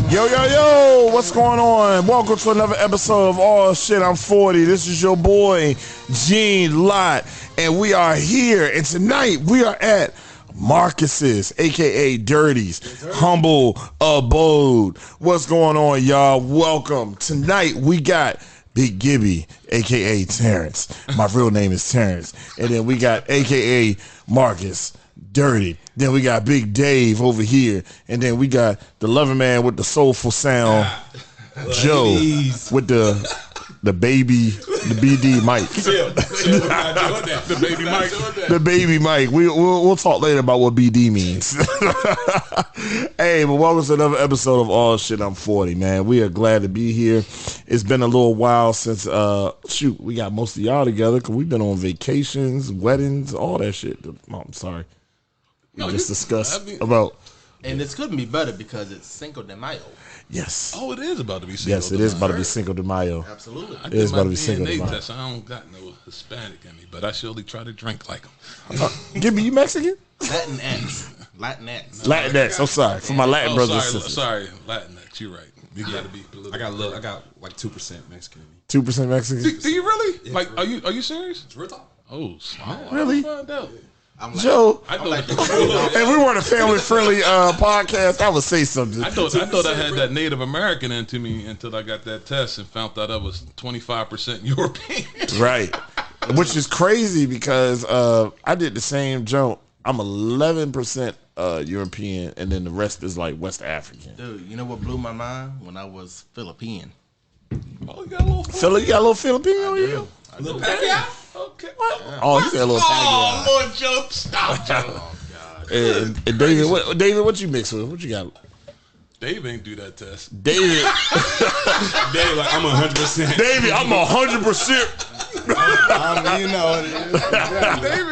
Yo, what's going on? Welcome to another episode of Oh Shit, I'm 40. This is your boy, Gene Lott, and we are here. And tonight, we are at Marcus's, a.k.a. Dirty's, humble abode. What's going on, y'all? Welcome. Tonight, we got Big Gibby, a.k.a. Terence. My real name is Terence. And then we got a.k.a. Marcus, Dirty. Then we got Big Dave over here. And then we got the loving man with the soulful sound, Joe, with the baby, the BD mic. The baby mic. We'll talk later about what BD means. Hey, but welcome to another episode of All Shit, I'm 40, man. We are glad to be here. It's been a little while since, we got most of y'all together because we've been on vacations, weddings, all that shit. Oh, I'm sorry. We just discussed about. And it's couldn't be better because it's Cinco de Mayo. Yes. Oh, it is about to be Cinco de Mayo. Yes, it is about to be Cinco de Mayo. Absolutely. It is about to be Cinco de Mayo. Test. I don't got no Hispanic in me, but I surely try to drink like them. Gibby, you Mexican? Latinx. Latinx. I'm sorry. For my Latin brothers and sisters. Sorry, Latinx. You're right. You got to be political. I got like 2% Mexican in me. 2% Mexican? Do you really? Yeah, like, are you serious? It's real talk. Oh, snap. Really? Find out. Joe, If we weren't a family-friendly podcast, I would say something. I thought I had that Native American into me until I got that test and found out I was 25% European. Right. Which is crazy because I did the same jump. I'm 11% European, and then the rest is like West African. Dude, you know what blew my mind? When I was Philippine. Oh, you got a little Philly, you got a little Filipino on you? A little Pacquiao? Okay. Oh, you got a little Pacquiao. Oh, Lord, Joe, stop, Joe. Oh, God. And David, what you mix with? What you got? Dave ain't do that test. David, Dave, like, I'm 100%. David, I'm 100%. You know,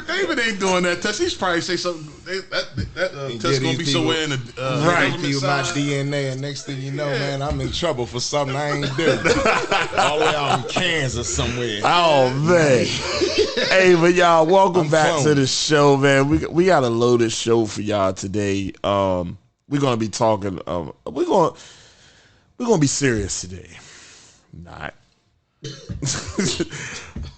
David ain't doing that test. He's probably say something. That test gonna be somewhere in the right. With my DNA, and next thing you know, man, I'm in trouble for something I ain't do. All the way out in Kansas somewhere. Oh man. Hey, but y'all, welcome back to the show, man. We got a loaded show for y'all today. We're gonna be talking. We're gonna be serious today. Not.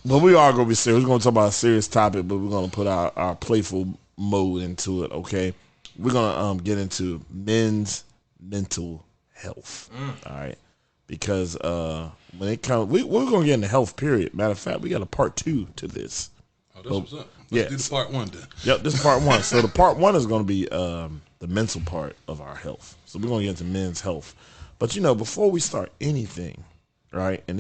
But we are gonna be serious. We're gonna talk about a serious topic, but we're gonna put our playful mode into it. Okay, we're gonna get into men's mental health. All right, because when it comes, we're gonna get into health. Period. Matter of fact, we got a part 2 to this. Oh, that's what's up. Let's do the part 1 then. Yep, this is part 1. So the part 1 is gonna be the mental part of our health. So we're gonna get into men's health. But before we start anything. Right, and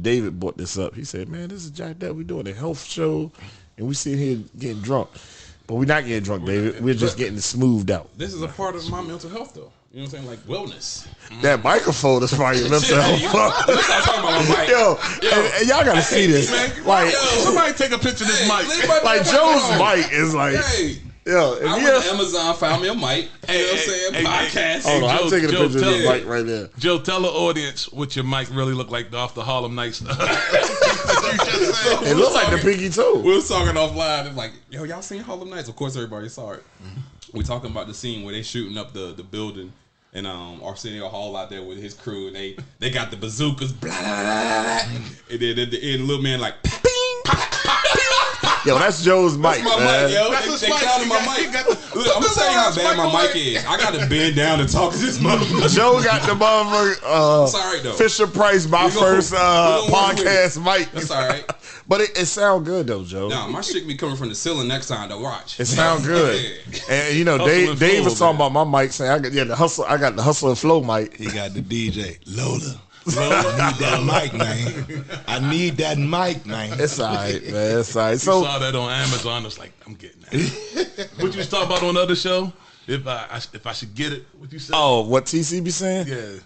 David brought this up. He said, "Man, this is jacked up. We doing a health show, and we sitting here getting drunk, but we're not getting drunk, David. We're just getting it smoothed out." This is a part of my mental health, though. You know what I'm saying? Like wellness. That microphone is part of your mental health. Let's start talking about my mic. Yo, and y'all gotta see this. Like, Somebody take a picture of this mic. like Joe's mic is like. Yo, I went to Amazon, found me a mic. You know what I'm saying? Podcast. Hold on, I'm taking a picture of this Joe, mic right there. Joe, tell the audience what your mic really looked like off the Harlem Nights. It looked like the pinky toe. We was talking offline. It's like, yo, y'all seen Harlem Nights? Of course, everybody saw it. We talking about the scene where they shooting up the building, and Arsenio Hall out there with his crew, and they got the bazookas, blah, blah, blah, and then at the end, little man like, ping, pop, pop, ping. Yo, that's Joe's mic, That's my man. mic, yo. They counted my mic. Look, I'm gonna tell you how bad my mic is. I gotta bend down to talk to this motherfucker. Joe got the motherfucker. Sorry though. Fisher Price, my first podcast mic. That's all right. But it sound good though, Joe. No, my shit be coming from the ceiling next time though. Watch. It sound good. And Dave was talking about my mic, saying I got the hustle and flow mic. He got the DJ Lola. I need that mic, man. I need that mic, man. It's all right, man. It's all right. So saw that on Amazon. It's like, I'm getting that. What you was talking about on the other show? If I should get it, what you said? Oh, what TC be saying? Yeah.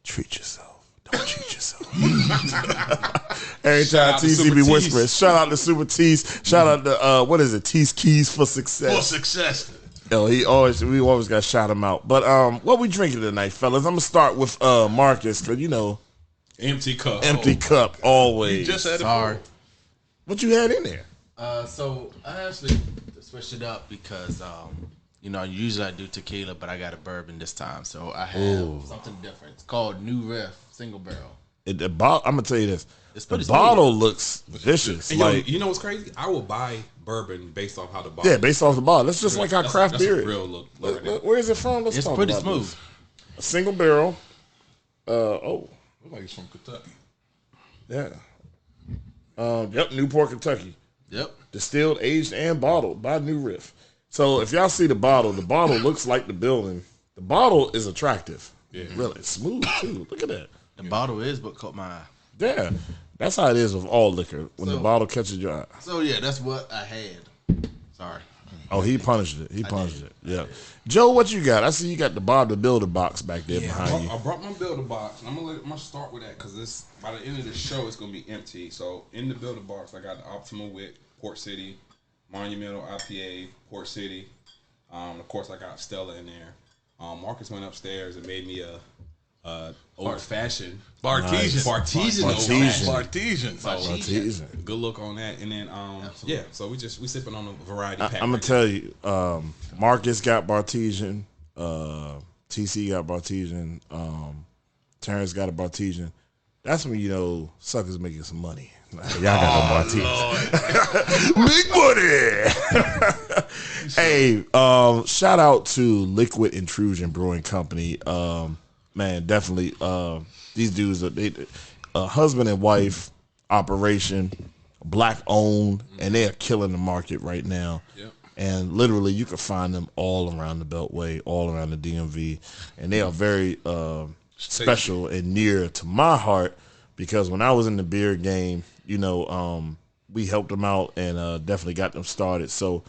Treat yourself. Don't cheat yourself. Every time TC be whispering. Shout out to Super Tease. Shout out to what is it? Tease Keys for Success. For success. Yo, we always gotta shout him out. But what we drinking tonight, fellas? I'm gonna start with Marcus, cause empty cup. Empty cup always. You just had it. Sorry. What you had in there? So I actually switched it up because usually I do tequila, but I got a bourbon this time, so I have something different. It's called New Riff Single Barrel. I'm gonna tell you this. It's The pretty bottle looks vicious. And Like you know what's crazy? I will buy bourbon based off how the bottle. yeah, based off the bottle. That's just like our craft that's beer. a real look. Where is it from? Let's It's talk pretty about smooth. this. A single barrel. Look like it's from Kentucky. Yeah. Yep, Newport, Kentucky. Yep. Distilled, aged, and bottled by New Riff. So if y'all see the bottle looks like the building. The bottle is attractive. Yeah. Really. It's smooth too. Look at that. The bottle is what caught my eye. Yeah. That's how it is with all liquor. When the bottle catches your eye. So yeah, that's what I had. Sorry. Oh, he punished it. He punished it. Yeah. Joe, what you got? I see you got the Bob the Builder box back there behind you. I brought my builder box. I'm gonna start with that because by the end of the show it's gonna be empty. So in the builder box, I got the Optimal Wit, Port City, Monumental IPA, Port City. Of course, I got Stella in there. Marcus went upstairs and made me a old fashioned Bartesian. Bartesian. Good look on that, and then yeah. So we sipping on a variety pack. I'm gonna tell you, Marcus got Bartesian, TC got Bartesian, Terrence got a Bartesian. That's when you know suckers making some money. Y'all got no Bartesian. Big money. Hey, shout out to Liquid Intrusion Brewing Company. Man, definitely. These dudes are husband and wife operation, black owned, and they are killing the market right now. Yep. And literally, you can find them all around the Beltway, all around the DMV, and they are very special and near to my heart because when I was in the beer game, we helped them out and definitely got them started. So,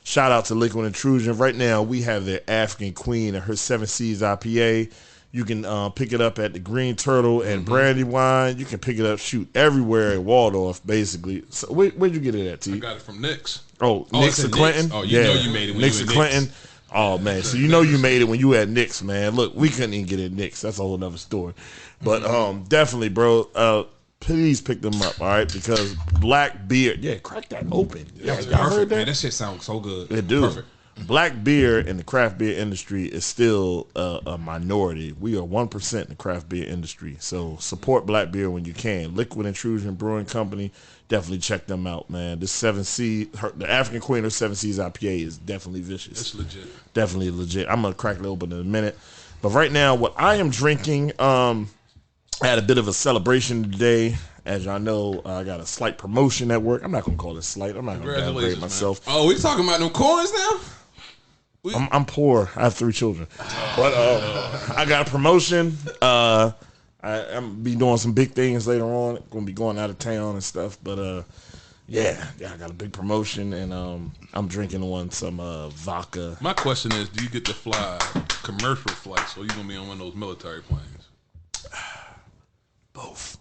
shout out to Liquid Intrusion. Right now, we have their African Queen and her 7 Seas IPA. You can pick it up at the Green Turtle and Brandywine. You can pick it up, everywhere in Waldorf, basically. So where'd you get it at, T? I got it from Nick's. Oh, Nick's and Clinton? Nick's? Oh, you know you made it when Nick's you and at Clinton. Nick's. Oh, man. So you know you made it when you were at Nick's, man. Look, we couldn't even get it at Nick's. That's a whole other story. But definitely, bro, please pick them up, all right? Because black beer. Yeah, crack that open. Yeah, y'all heard Perfect, that? man. That shit sounds so good. It do. Perfect. Black beer in the craft beer industry is still a minority. We are 1% in the craft beer industry. So support black beer when you can. Liquid Intrusion Brewing Company, definitely check them out, man. This 7C, the African Queen of 7 Seas IPA is definitely vicious. It's legit. Definitely legit. I'm going to crack it open in a minute. But right now, what I am drinking, I had a bit of a celebration today. As y'all know, I got a slight promotion at work. I'm not going to call it slight. I'm not going to downgrade myself. Oh, we talking about them coins now? I'm poor. I have 3 children, but I got a promotion. I'm be doing some big things later on. Gonna be going out of town and stuff. But yeah, I got a big promotion, and I'm drinking some vodka. My question is, do you get to fly commercial flights, or you gonna be on one of those military planes? Both.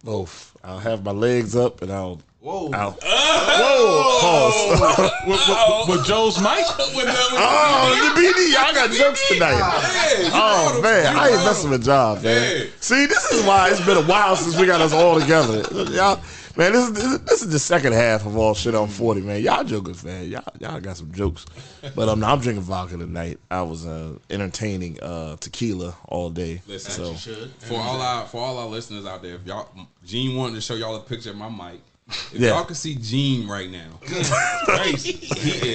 Both. I'll have my legs up and I'll. Pause. With Joe's mic? Oh, the BD, y'all got jokes tonight. Oh man, I ain't messing with jobs, man. See, this is why it's been a while since we got us all together. Y'all, man, this is the second half of all shit on 40, man. Y'all jokers, man. Y'all got some jokes, but I'm drinking vodka tonight. I was entertaining tequila all day. Listen, so You should. for all our listeners out there, if y'all, Gene wanted to show y'all a picture of my mic. If Yeah. y'all can see Gene right now, he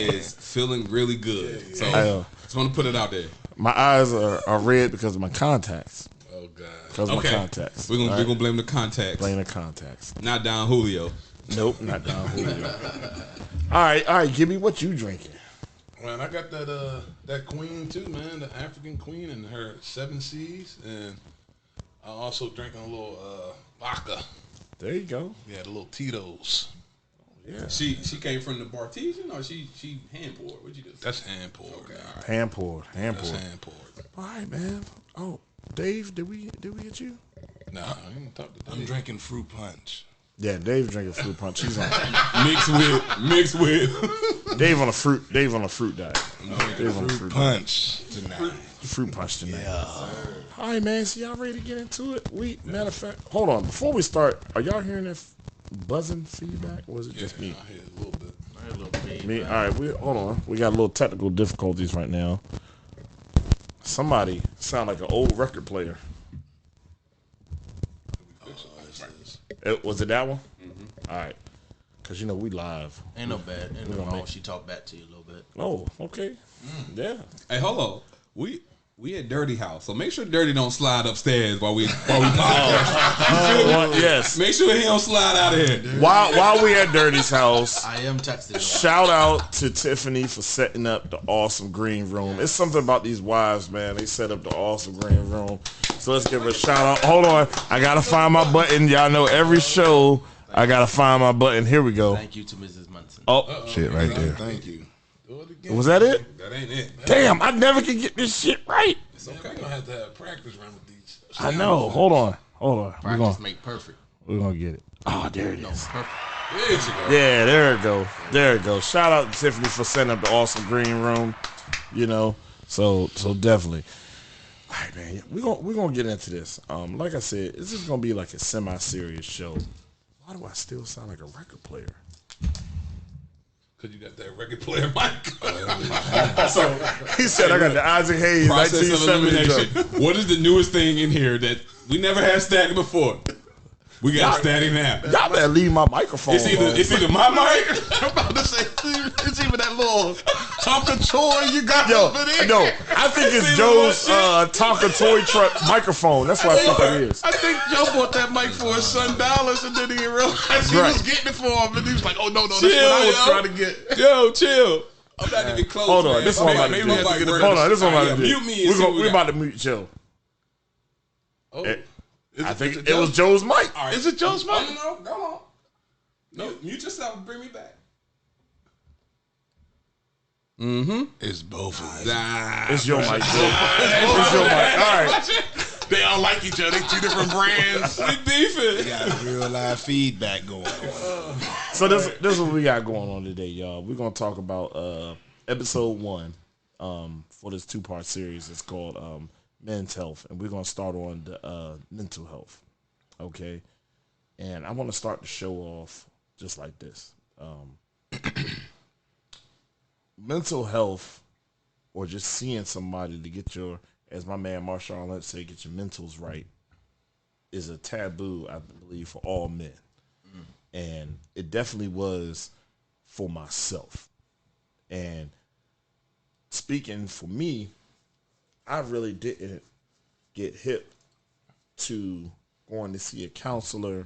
is feeling really good. So just want to put it out there. my eyes are red because of my contacts. Oh God. Because of my contacts. We're All right? gonna blame the contacts, blame the contacts. not Don Julio. Nope, not down Julio. All right, give me what you drinking. Man, I got that queen too, man. The African queen and her 7 C's, and I also drinking a little vodka. There you go. Yeah, the little Tito's. Yeah. She came from the Bartesian or she hand poured? What'd you do? That's hand poured. Okay, all right. Hand poured. That's hand poured. All right, man. Oh, Dave, did we get you? Nah, I ain't talk to I'm Dave. drinking fruit punch. Yeah, Dave drinking fruit punch. He's on Mixed with. Dave on a fruit diet. Dave on a fruit Punch tonight. Fruit punch tonight. All right, man. So y'all ready to get into it? Matter of fact, hold on. Before we start, are y'all hearing that buzzing feedback, or is it just me? I hear a little bit. Me. All right. Hold on. We got a little technical difficulties right now. Somebody sound like an old record player. Was it that one? Mm-hmm. All right. Because, we live. Ain't no bad. Ain't no wrong. She talked back to you a little bit. Oh, okay. Yeah. Hey, hold on. We at Dirty House, so make sure Dirty don't slide upstairs while we podcast. Yes. Make sure he don't slide out of here. While we at Dirty's house, I am texting. shout out to Tiffany for setting up the awesome green room. It's something about these wives, man. They set up the awesome green room. So let's give her a shout out. Hold on. I got to find my button. Y'all know every show, I got to find my button. Here we go. Thank you to Mrs. Munson. Oh, Shit right there. Thank you. Was that it? That ain't it. Damn, I never can get this shit right. It's okay. We're going to have to have practice run with these. I know. Hold on. Practice make perfect. We're going to get it. Oh, there it is. Perfect. There you go. Yeah, there it go. Shout out to Tiffany for setting up the awesome green room. So definitely. All right, man. We're gonna get into this. Like I said, this is gonna be like a semi-serious show. Why do I still sound like a record player? Because you got that record player mic. So He said I got the Isaac Hayes process of 1970 elimination. drum. What is the newest thing in here that we never had static before? We got static now. Y'all better leave my microphone. It's either my mic. I'm about to say, it's even that little Tonka toy you got Yo, over there. no, I think it's Joe's Tonka toy truck microphone. That's what I think it is. I think Joe bought that mic for his son dollars and then he realized he was getting it for him and he was like, oh no, that's what I was trying to get. Yo, chill. I'm not even close. Hold on, man. this one about to do. Hold on, this one about to do. Mute me. We're about to mute Joe. Oh. I think it was Joe's mic. Right. Is it Joe's mic? No, go on. No, mute yourself and bring me back. It's both of us. It's your mic, Joe. It's your mic. All right. They all like each other. They two different brands. We beefing. We got real live feedback going on. So this is what we got going on today, y'all. We're gonna talk about episode 1 for this 2-part series. It's called Men's Health, and we're gonna start on the mental health. Okay, and I want to start the show off just like this. Mental health, or just seeing somebody to get your, as my man Marshawn Lynch say, get your mentals right, is a taboo, I believe, for all men. And it definitely was for myself. And speaking for me, I really didn't get hip to going to see a counselor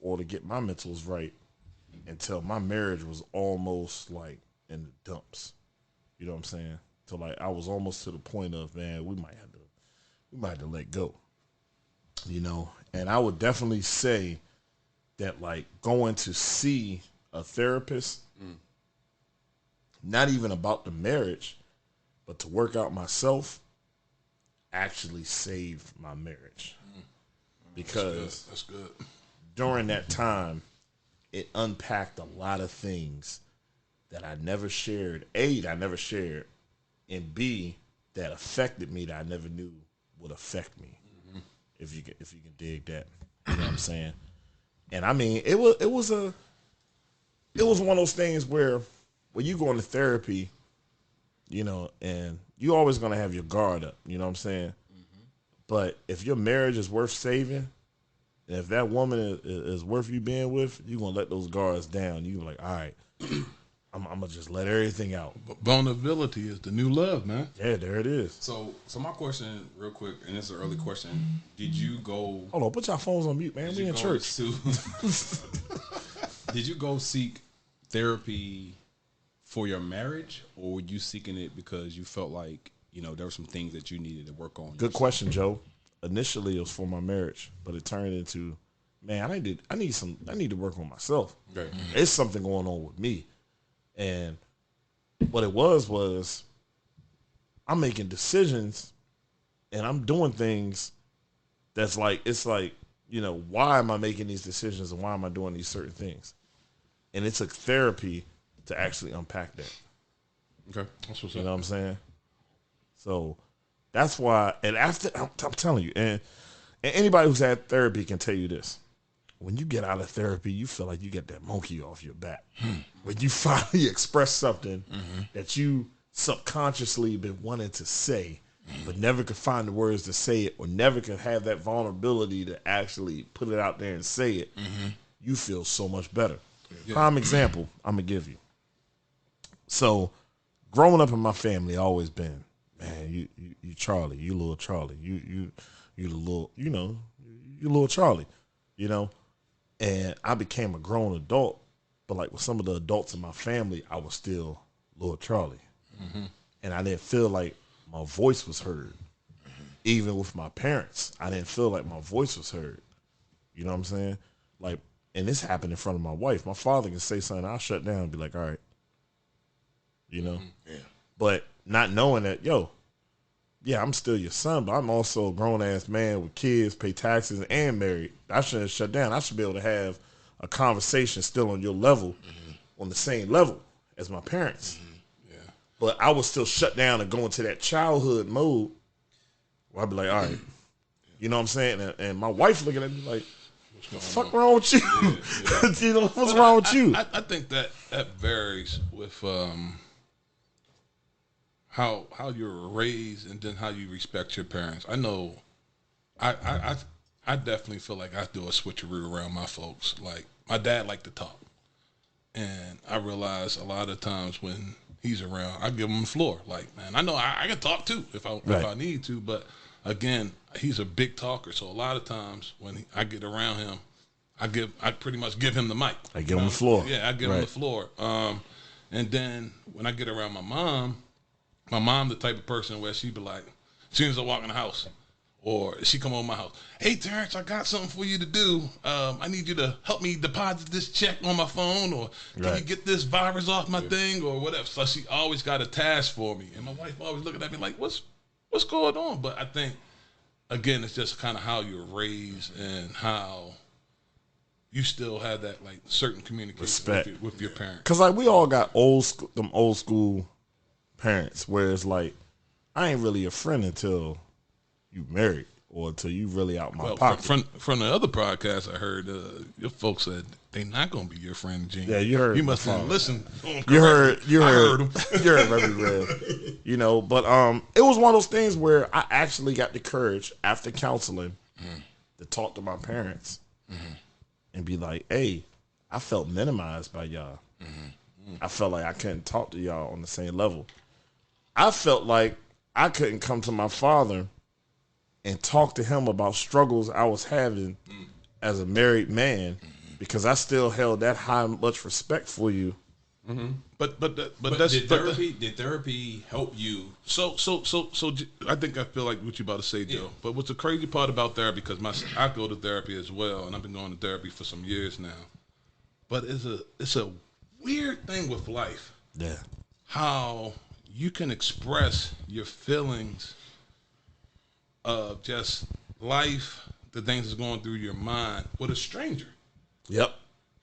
or to get my mentals right until my marriage was almost like in the dumps. You know what I'm saying? So like I was almost to the point of, man, we might have to let go. And I would definitely say that like going to see a therapist, not even about the marriage, but to work out myself, actually saved my marriage. Because That's good. during that time, it unpacked a lot of things that I never shared. A, that I never shared, and B, that affected me that I never knew would affect me. If you can dig that, you know what I'm saying. And I mean, it was one of those things where when you go into therapy, and you always gonna have your guard up. You know what I'm saying. But if your marriage is worth saving, and if that woman is worth you being with, you're going to let those guards down. You're like, all right, I'm going to just let everything out. Vulnerability is the new love, man. Yeah, there it is. So my question, real quick, and it's an early question: did you go? Hold on, put your phones on mute, man. We in church. Did you go seek therapy for your marriage, or were you seeking it because you felt like there were some things that you needed to work on? Good question, Joe. Initially, it was for my marriage, but it turned into, man, I need to work on myself. Okay. It's something going on with me, and what it was I'm making decisions, and I'm doing things that's like, it's like why am I making these decisions and why am I doing these certain things? And it took therapy to actually unpack that. Okay, that's what's up. You know what I'm saying? So that's why, and after, I'm telling you, and anybody who's had therapy can tell you this. When you get out of therapy, you feel like you get that monkey off your back. When you finally express something that you subconsciously been wanting to say, but never could find the words to say it, or never could have that vulnerability to actually put it out there and say it, you feel so much better. Yeah. Prime example I'm going to give you. So, growing up in my family, I always been, man, you Charlie, you little Charlie, you the little, you little Charlie, and I became a grown adult, but like with some of the adults in my family, I was still little Charlie, and I didn't feel like my voice was heard. Even with my parents, I didn't feel like my voice was heard. You know what I'm saying? Like, and this happened in front of my wife. My father can say something, I'll shut down and be like, all right. Yeah. But not knowing that, I'm still your son, but I'm also a grown-ass man with kids, pay taxes, and married. I shouldn't shut down. I should be able to have a conversation still on your level, on the same level as my parents. Yeah. But I was still shut down and go into that childhood mode where I'd be like, all right. You know what I'm saying? And my wife looking at me like, what the fuck wrong with you? Yeah. What's wrong with you? I think that varies with how you're raised and then how you respect your parents. I know I definitely feel like I do a switcheroo around my folks. Like, my dad liked to talk. And I realize a lot of times when he's around, I give him the floor. Like, man, I know I can talk too if I need to, but again, he's a big talker. So a lot of times when I get around him, I pretty much give him the mic. I give him the floor. Yeah, I give him the floor. And then when I get around my mom the type of person where she be like, as soon as I walk in the house, or she come over my house, hey, Terrence, I got something for you to do. I need you to help me deposit this check on my phone, or can you get this virus off my thing, or whatever. So she always got a task for me. And my wife always looking at me like, what's going on? But I think, again, it's just kind of how you're raised and how you still have that, like, certain communication with your parents. Because, like, we all got old school parents where it's like, I ain't really a friend until you married or until you really out my pocket. From the other podcast I heard, your folks said they not gonna be your friend, Gene. Yeah, you heard. You must have listened. You heard. I heard them. You heard very well. But it was one of those things where I actually got the courage after counseling to talk to my parents and be like, hey, I felt minimized by y'all. I felt like I couldn't talk to y'all on the same level. I felt like I couldn't come to my father and talk to him about struggles I was having as a married man because I still held that high much respect for you. But did therapy help you? So I think I feel like what you about to say, Joe. But what's the crazy part about therapy, because I go to therapy as well, and I've been going to therapy for some years now. But it's a weird thing with life. Yeah. How you can express your feelings of just life, the things that's going through your mind with a stranger. Yep.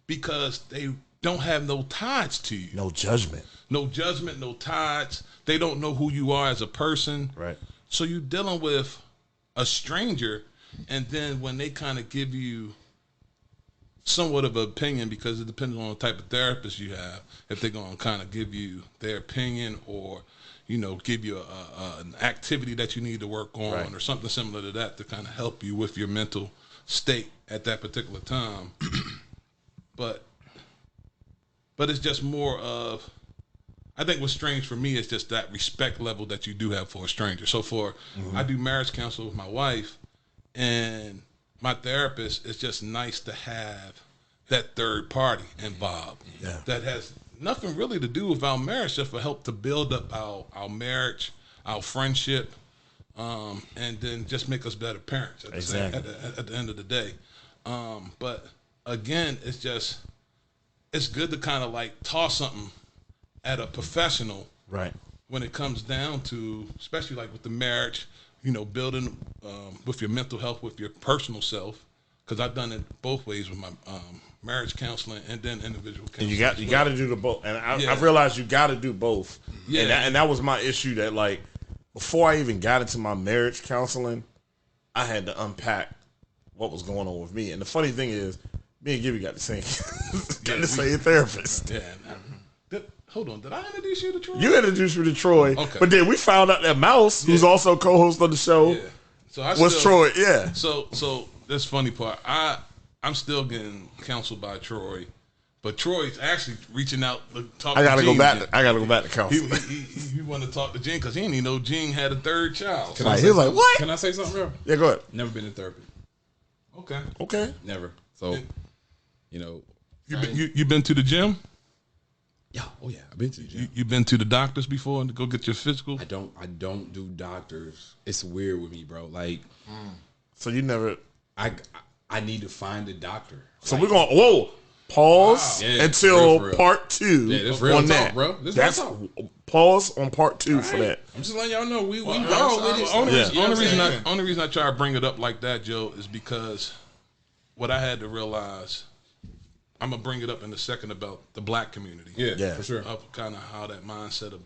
Because they don't have no ties to you. No judgment. No judgment, no ties. They don't know who you are as a person. Right. So you're dealing with a stranger, and then when they kind of give you somewhat of an opinion, because it depends on the type of therapist you have, if they're going to kind of give you their opinion or, give you an activity that you need to work on or something similar to that to kind of help you with your mental state at that particular time. But it's just more of, I think what's strange for me is just that respect level that you do have for a stranger. So I do marriage counsel with my wife, and my therapist, it's just nice to have that third party involved. Yeah. That has nothing really to do with our marriage, just for help to build up our marriage, our friendship, and then just make us better parents at the end of the day. But again, it's good to kind of like toss something at a professional, right? When it comes down to, especially like with the marriage, building with your mental health, with your personal self, because I've done it both ways with my marriage counseling and then individual counseling. And you got to do the both. And I Yeah. realized you got to do both. Yeah. And that was my issue. That like before I even got into my marriage counseling, I had to unpack what was going on with me. And the funny thing is, me and Gibby got the same therapist. Yeah. Hold on, did I introduce you to Troy? You introduced me to Troy, Okay. but then we found out that Mouse, who's also co-host of the show, Yeah. So I was Troy. Yeah. So that's funny part. I'm still getting counseled by Troy, but Troy's actually reaching out to talk. I gotta to go Gene back. again. I gotta go back to counseling. He want to talk to Gene because he didn't even know Gene had a third child. Can I Like, say he was like, something? "What?" Can I say something, bro? Yeah, go ahead. Never been in therapy. Okay. Okay. Never. So, you know. You been to the gym? Yeah. Oh yeah. I've been to the gym. You been to the doctors before to go get your physical? I don't do doctors. It's weird with me, bro. Like So you never. I need to find a doctor. So we're going. Pause Wow. Yeah, until for real. part 2 Yeah, this real on talk, that, bro. This That's real pause on part 2 for that. I'm just letting y'all know we roll with it. Only Yeah. reason, only reason I try to bring it up like that, Joe, is because what I had to realize. I'm gonna bring it up in a second about the black community. Yeah, for sure. Of kind of how that mindset of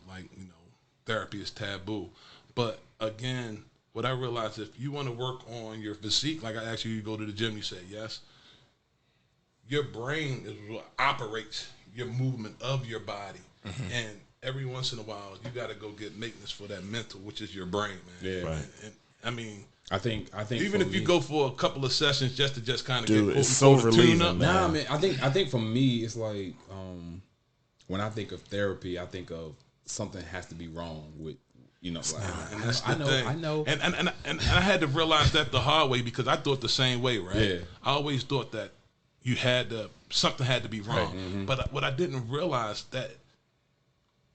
therapy is taboo. But again, what I realized, if you want to work on your physique, like I asked you to go to the gym, you say yes. Your brain is what operates your movement of your body, and every once in a while, you got to go get maintenance for that mental, which is your brain, man. Yeah. Right. And I mean. I think Even if you go for a couple of sessions just to kind of Dude, get it's so tune relieving, up. man. Nah, man. I think for me, it's like when I think of therapy, I think of something has to be wrong with like And that's the I know, thing. I know. And I had to realize that the hard way because I thought the same way, right? Yeah. I always thought that something had to be wrong. Right. But what I didn't realize that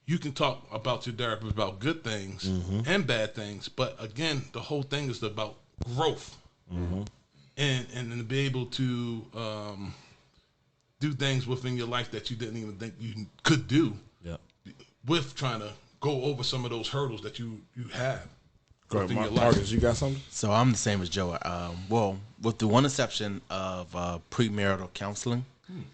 you can talk about your therapist about good things and bad things, but again, the whole thing is about growth, and to be able to do things within your life that you didn't even think you could do. Yeah. With trying to go over some of those hurdles that you have Go ahead, within your life. Marcus. You got something? So I'm the same as Joe. Well, with the one exception of premarital counseling,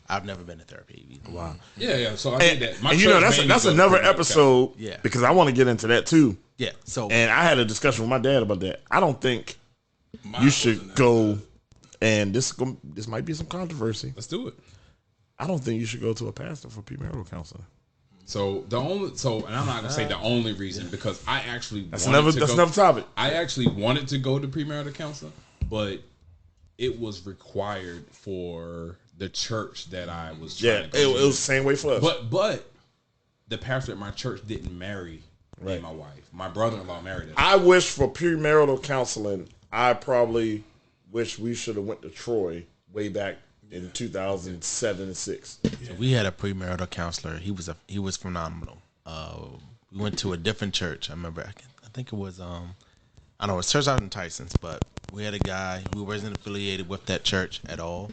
I've never been to therapy either. Wow. Yeah. So I think that my And church that's mainly that's does another premarital episode. Yeah. Because I want to get into that too. Yeah. So And I had a discussion with my dad about that. I don't think Mine you wasn't should that go. good. And this might be some controversy. Let's do it. I don't think you should go to a pastor for premarital counseling. So and I'm not gonna say the only reason because I actually That's wanted another. to That's go, another topic. I actually wanted to go to premarital counseling, but it was required for the church that I was trying Yeah, to go it to. was the same way for us. But the pastor at my church didn't marry me and my wife. My brother-in-law married us. I wish for premarital counseling. I probably wish we should have went to Troy way back in 2007 and 6. So we had a premarital counselor. He was phenomenal. We went to a different church. I remember. I think it was I don't know. It was church out in Tyson's, but we had a guy who wasn't affiliated with that church at all.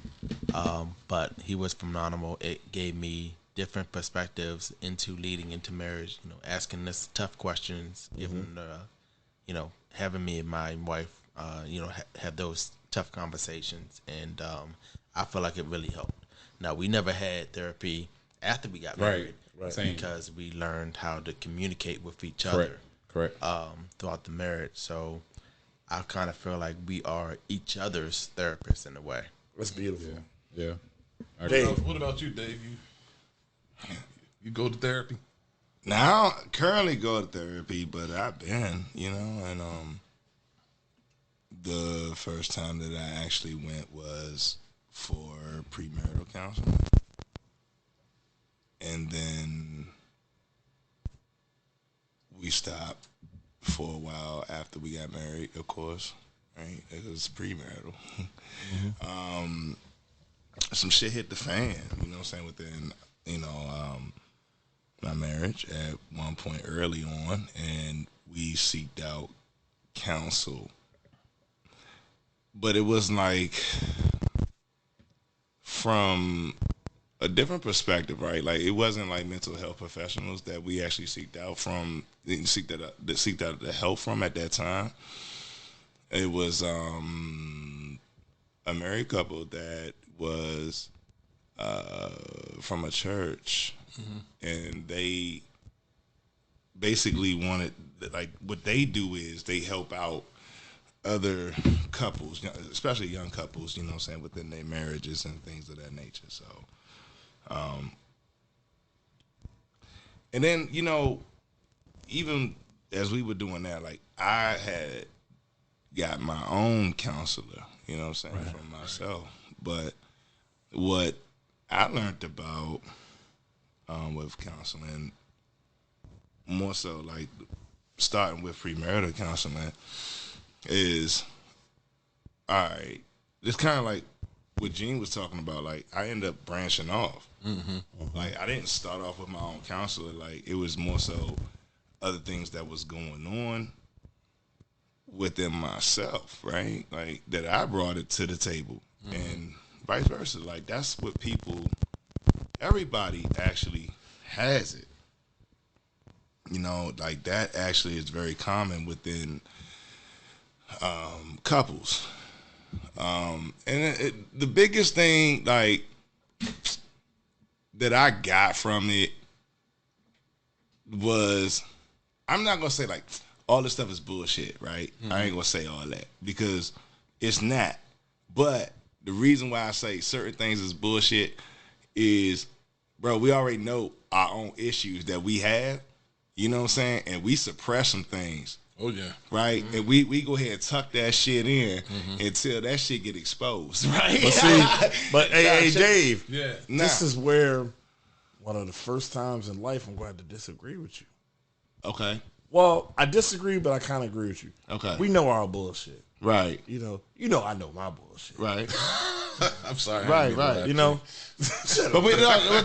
But he was phenomenal. It gave me different perspectives into leading into marriage. Asking us tough questions, giving having me and my wife, have those tough conversations, and I feel like it really helped. Now, we never had therapy after we got married, Same. because we learned how to communicate with each other Correct. throughout the marriage. So I kind of feel like we are each other's therapists in a way. That's beautiful. Yeah. Dave. What about you, Dave? You go to therapy? Now, I currently go to therapy, but I've been, and the first time that I actually went was for premarital counseling. And then we stopped for a while after we got married, of course, right? It was premarital. Some shit hit the fan, you know what I'm saying, within, my marriage at one point early on, and we seeked out counsel. But it was like from a different perspective, right? Like it wasn't like mental health professionals that we actually seeked out the help from at that time. It was a married couple that was from a church, and they basically wanted, like, what they do is they help out other couples, especially young couples, you know what I'm saying, within their marriages and things of that nature. So, and then, you know, even as we were doing that, like, I had got my own counselor, you know what I'm saying, from myself. But what I learned about with counseling, more so like starting with premarital counseling, is, all right, it's kind of like what Gene was talking about. Like, I ended up branching off. Like, I didn't start off with my own counselor. Like, it was more so other things that was going on within myself, right? Like, that I brought it to the table, and vice versa. Like, that's what everybody actually has it. You know, like, that actually is very common within couples. And the biggest thing, like, that I got from it was, I'm not gonna say like all this stuff is bullshit, right? I ain't gonna say all that, because it's not. But the reason why I say certain things is bullshit is, bro, we already know our own issues that we have, you know what I'm saying? And we suppress some things. Oh yeah. Right? And we go ahead and tuck that shit in until that shit get exposed, right? But see, hey, Dave, Yeah. this is where one of the first times in life I'm going to disagree with you. Okay. Well, I disagree, but I kind of agree with you. Okay. We know our bullshit. Right. You know I know my bullshit. Right. I'm sorry. Right. You know? But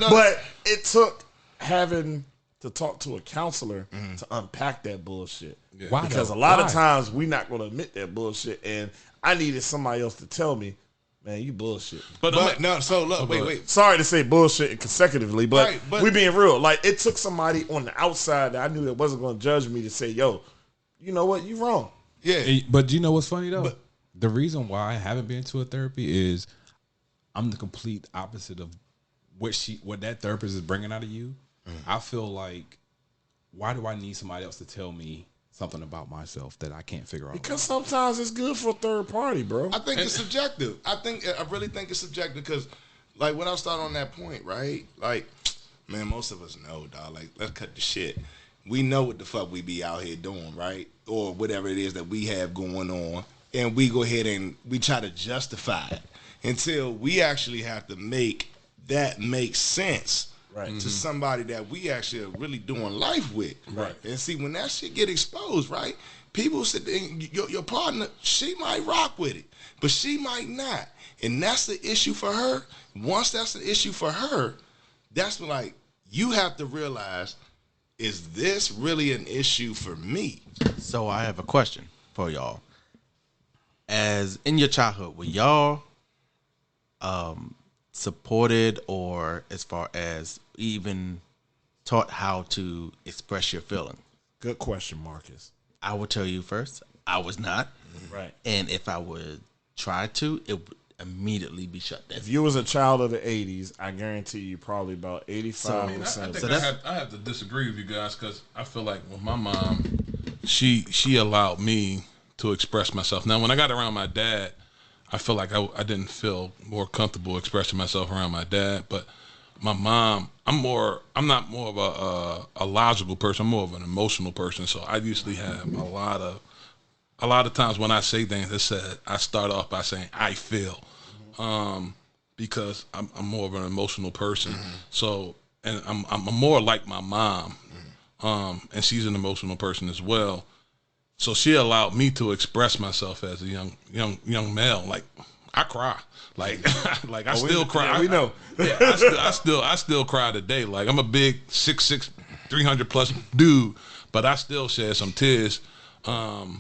But it took having to talk to a counselor to unpack that bullshit. Yeah. Why Because though? a lot Why? of times we not going to admit that bullshit, and I needed somebody else to tell me, man, you bullshit. But no, so look, wait. Sorry to say bullshit consecutively, but, Right, but- we being real. Like, it took somebody on the outside that I knew that wasn't going to judge me to say, yo, you know what, you wrong. Yeah. But you know what's funny though? The reason why I haven't been to a therapy is I'm the complete opposite of what that therapist is bringing out of you. I feel like, why do I need somebody else to tell me something about myself that I can't figure out? Because sometimes it's good for a third party, bro. I think it's subjective. I really think it's subjective, because, like, when I start on that point, right? Like, man, most of us know, dog. Like, let's cut the shit. We know what the fuck we be out here doing, right? Or whatever it is that we have going on, and we go ahead and we try to justify it until we actually have to make that make sense. Right. To somebody that we actually are really doing life with. Right. And see, when that shit get exposed, right, people sit there, and your partner, she might rock with it, but she might not. And that's the issue for her. Once that's an issue for her, that's when, like, you have to realize, is this really an issue for me? So I have a question for y'all. As in your childhood, were y'all supported, or as far as even taught how to express your feelings? Good question, Marcus. I will tell you first, I was not. Right. And if I would try to, it would immediately be shut down. If you was a child of the 80s, I guarantee you probably about 85%. I think I have to disagree with you guys, because I feel like with my mom, she allowed me to express myself. Now, when I got around my dad, I feel like I didn't feel more comfortable expressing myself around my dad. But my mom, I'm not more of a logical person. I'm more of an emotional person. So I usually have a lot of times when I say things, I start off by saying I feel, because I'm more of an emotional person. So, and I'm more like my mom, and she's an emotional person as well. So she allowed me to express myself as a young male. Like, I cry. Like I still cry. Yeah, we know. I still cry today. Like, I'm a big 6'6", 300+ dude, but I still shed some tears. So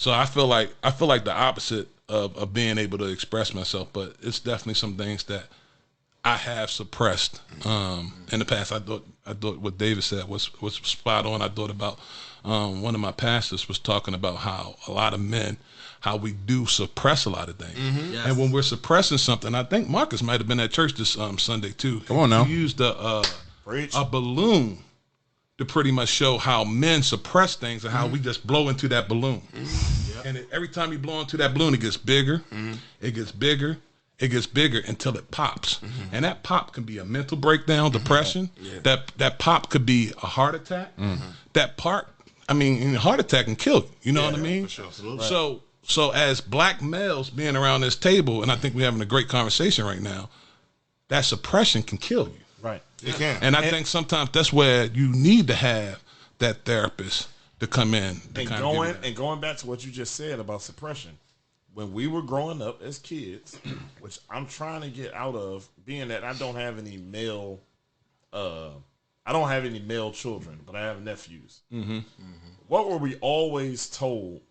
I feel like the opposite of being able to express myself. But it's definitely some things that I have suppressed in the past. I thought what David said was spot on. I thought about one of my pastors was talking about how a lot of men, how we do suppress a lot of things. Yes. And when we're suppressing something, I think Marcus might have been at church this Sunday too. Come on now. He used a balloon to pretty much show how men suppress things and how we just blow into that balloon. And every time you blow into that balloon, it gets bigger, it gets bigger, it gets bigger until it pops. And that pop can be a mental breakdown, depression. That pop could be a heart attack. That part, I mean, a heart attack can kill you. You know what I mean? For sure. So as black males being around this table, and I think we're having a great conversation right now, that suppression can kill you. Right. It can. And I think sometimes that's where you need to have that therapist to come in. And going back to what you just said about suppression, when we were growing up as kids, which I'm trying to get out of, being that I don't have any male children, but I have nephews. What were we always told?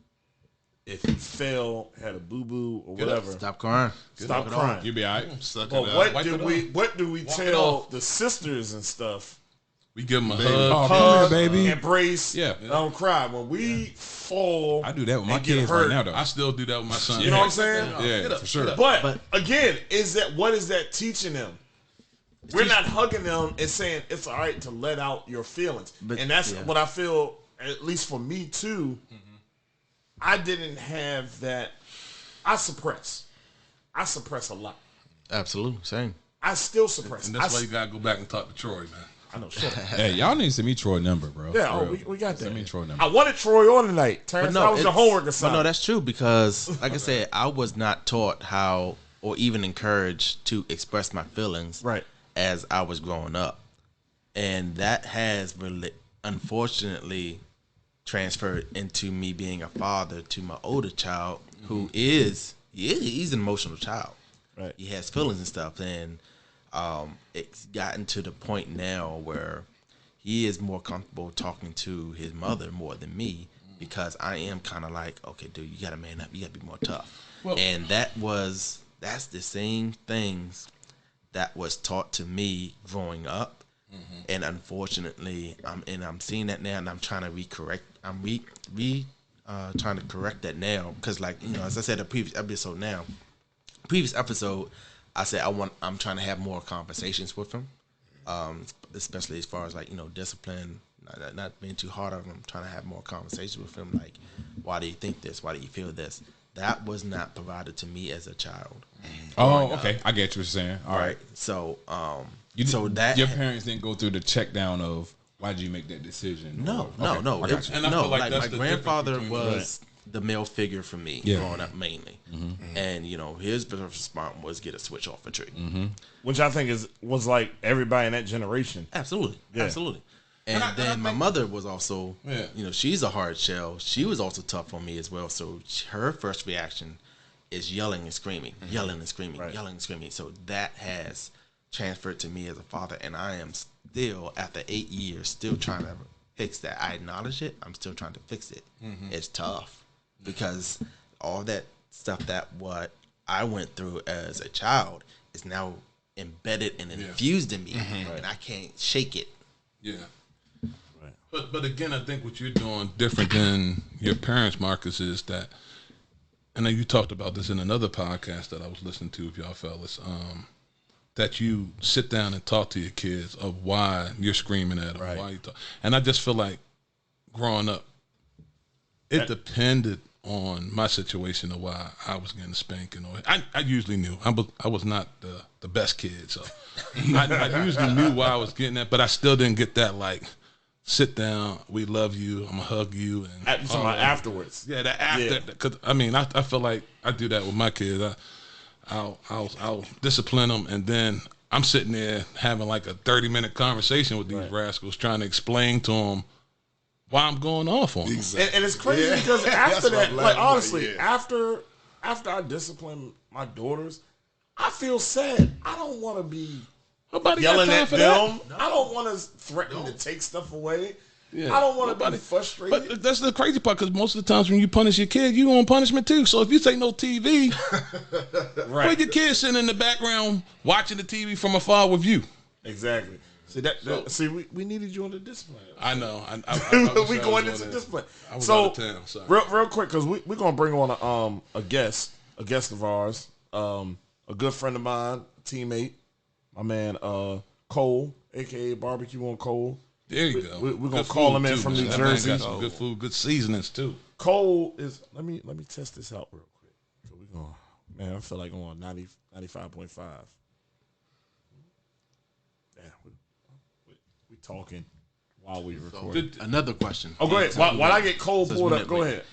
If you fell, had a boo boo or whatever, Stop crying. stop crying. You be all right. Suck it But up. what do we Walk it tell off. the sisters and stuff? We give them a Baby. hug. Oh, Hug, come here, baby. embrace, Yeah. don't cry. When we fall, I do that with my and get kids hurt, right now, though. I still do that with my son. You know what I'm saying? Yeah, for sure. But again, what is that teaching them? We're not hugging them and saying it's all right to let out your feelings. And that's what I feel, at least for me too. I didn't have that. I suppress a lot. Absolutely. Same. I still suppress. And that's why you gotta go back and talk to Troy, man. I know. Shut up. Hey, y'all need to send me Troy number, bro. Yeah, For real. we got that. Send me Troy number. I wanted Troy on tonight. Terrence, that was your homework But assignment. no, that's true because, like I said, I was not taught how or even encouraged to express my feelings Right. as I was growing up. And that has really, unfortunately, transferred into me being a father to my older child who he's an emotional child. Right. He has feelings and stuff. And it's gotten to the point now where he is more comfortable talking to his mother more than me because I am kind of like, okay, dude, you got to man up. You got to be more tough. And that's the same things that was taught to me growing up. And unfortunately, I'm seeing that now, and I'm trying to trying to correct that now because, like, you know, as I said in the previous episode, I said I'm trying to have more conversations with him, especially as far as, like, you know, discipline, not being too hard on him. I'm trying to have more conversations with him, like, why do you think this? Why do you feel this? That was not provided to me as a child. Oh, okay. I get what you're saying. All right. So, your parents didn't go through the check down of why did you make that decision? No. And I feel like that's my the grandfather difference between- was the male figure for me growing up mainly, and you know his first response was get a switch off a tree. Which I think was like everybody in that generation. Absolutely. And I then my think- mother was also, you know, she's a hard shell. She was also tough on me as well. So her first reaction is yelling and screaming, yelling and screaming, yelling and screaming. So that has transferred to me as a father, and I am still, after 8 years, still trying to fix that. I acknowledge it. I'm still trying to fix it. It's tough because all that stuff that what I went through as a child is now embedded and infused in me, and I can't shake it. Yeah. But again, I think what you're doing different than your parents, Marcus, is that, and then you talked about this in another podcast that I was listening to, if y'all fellas, that you sit down and talk to your kids of why you're screaming at them, why you talk. And I just feel like growing up, it depended on my situation of why I was getting spanking. Or I usually knew. I was not the best kid, so I usually knew why I was getting that, but I still didn't get that, like, sit down, we love you, I'm gonna hug you, and You talking about afterwards? Yeah, that after. Because I mean, I feel like I do that with my kids. I'll discipline them, and then I'm sitting there having like a 30-minute conversation with these rascals, trying to explain to them why I'm going off on them. Exactly. And it's crazy because That's after what that, I'm like, laughing about, honestly, after I discipline my daughters, I feel sad. I don't want to be Nobody yelling got time at for them. that. I don't want to threaten to take stuff away. Yeah. I don't want to be frustrated. But that's the crazy part, because most of the times when you punish your kid, you want punishment too. So if you say no TV, Right. put your kid sitting in the background watching the TV from afar with you. Exactly. See, we needed you on the discipline. I know. We going into discipline. I was So out of town. Sorry. real quick, because we're gonna bring on a guest of ours, a good friend of mine, teammate, my man Cole, aka Barbecue on Cole. There you go. We're gonna call him in from New Jersey. Got some good food, good seasonings too. Cole is. Let me test this out real quick. So we gonna, man, I feel like I'm on 95.5. Yeah, we talking while we record. Another question. Oh, go ahead. While I get Cole pulled up, go ahead.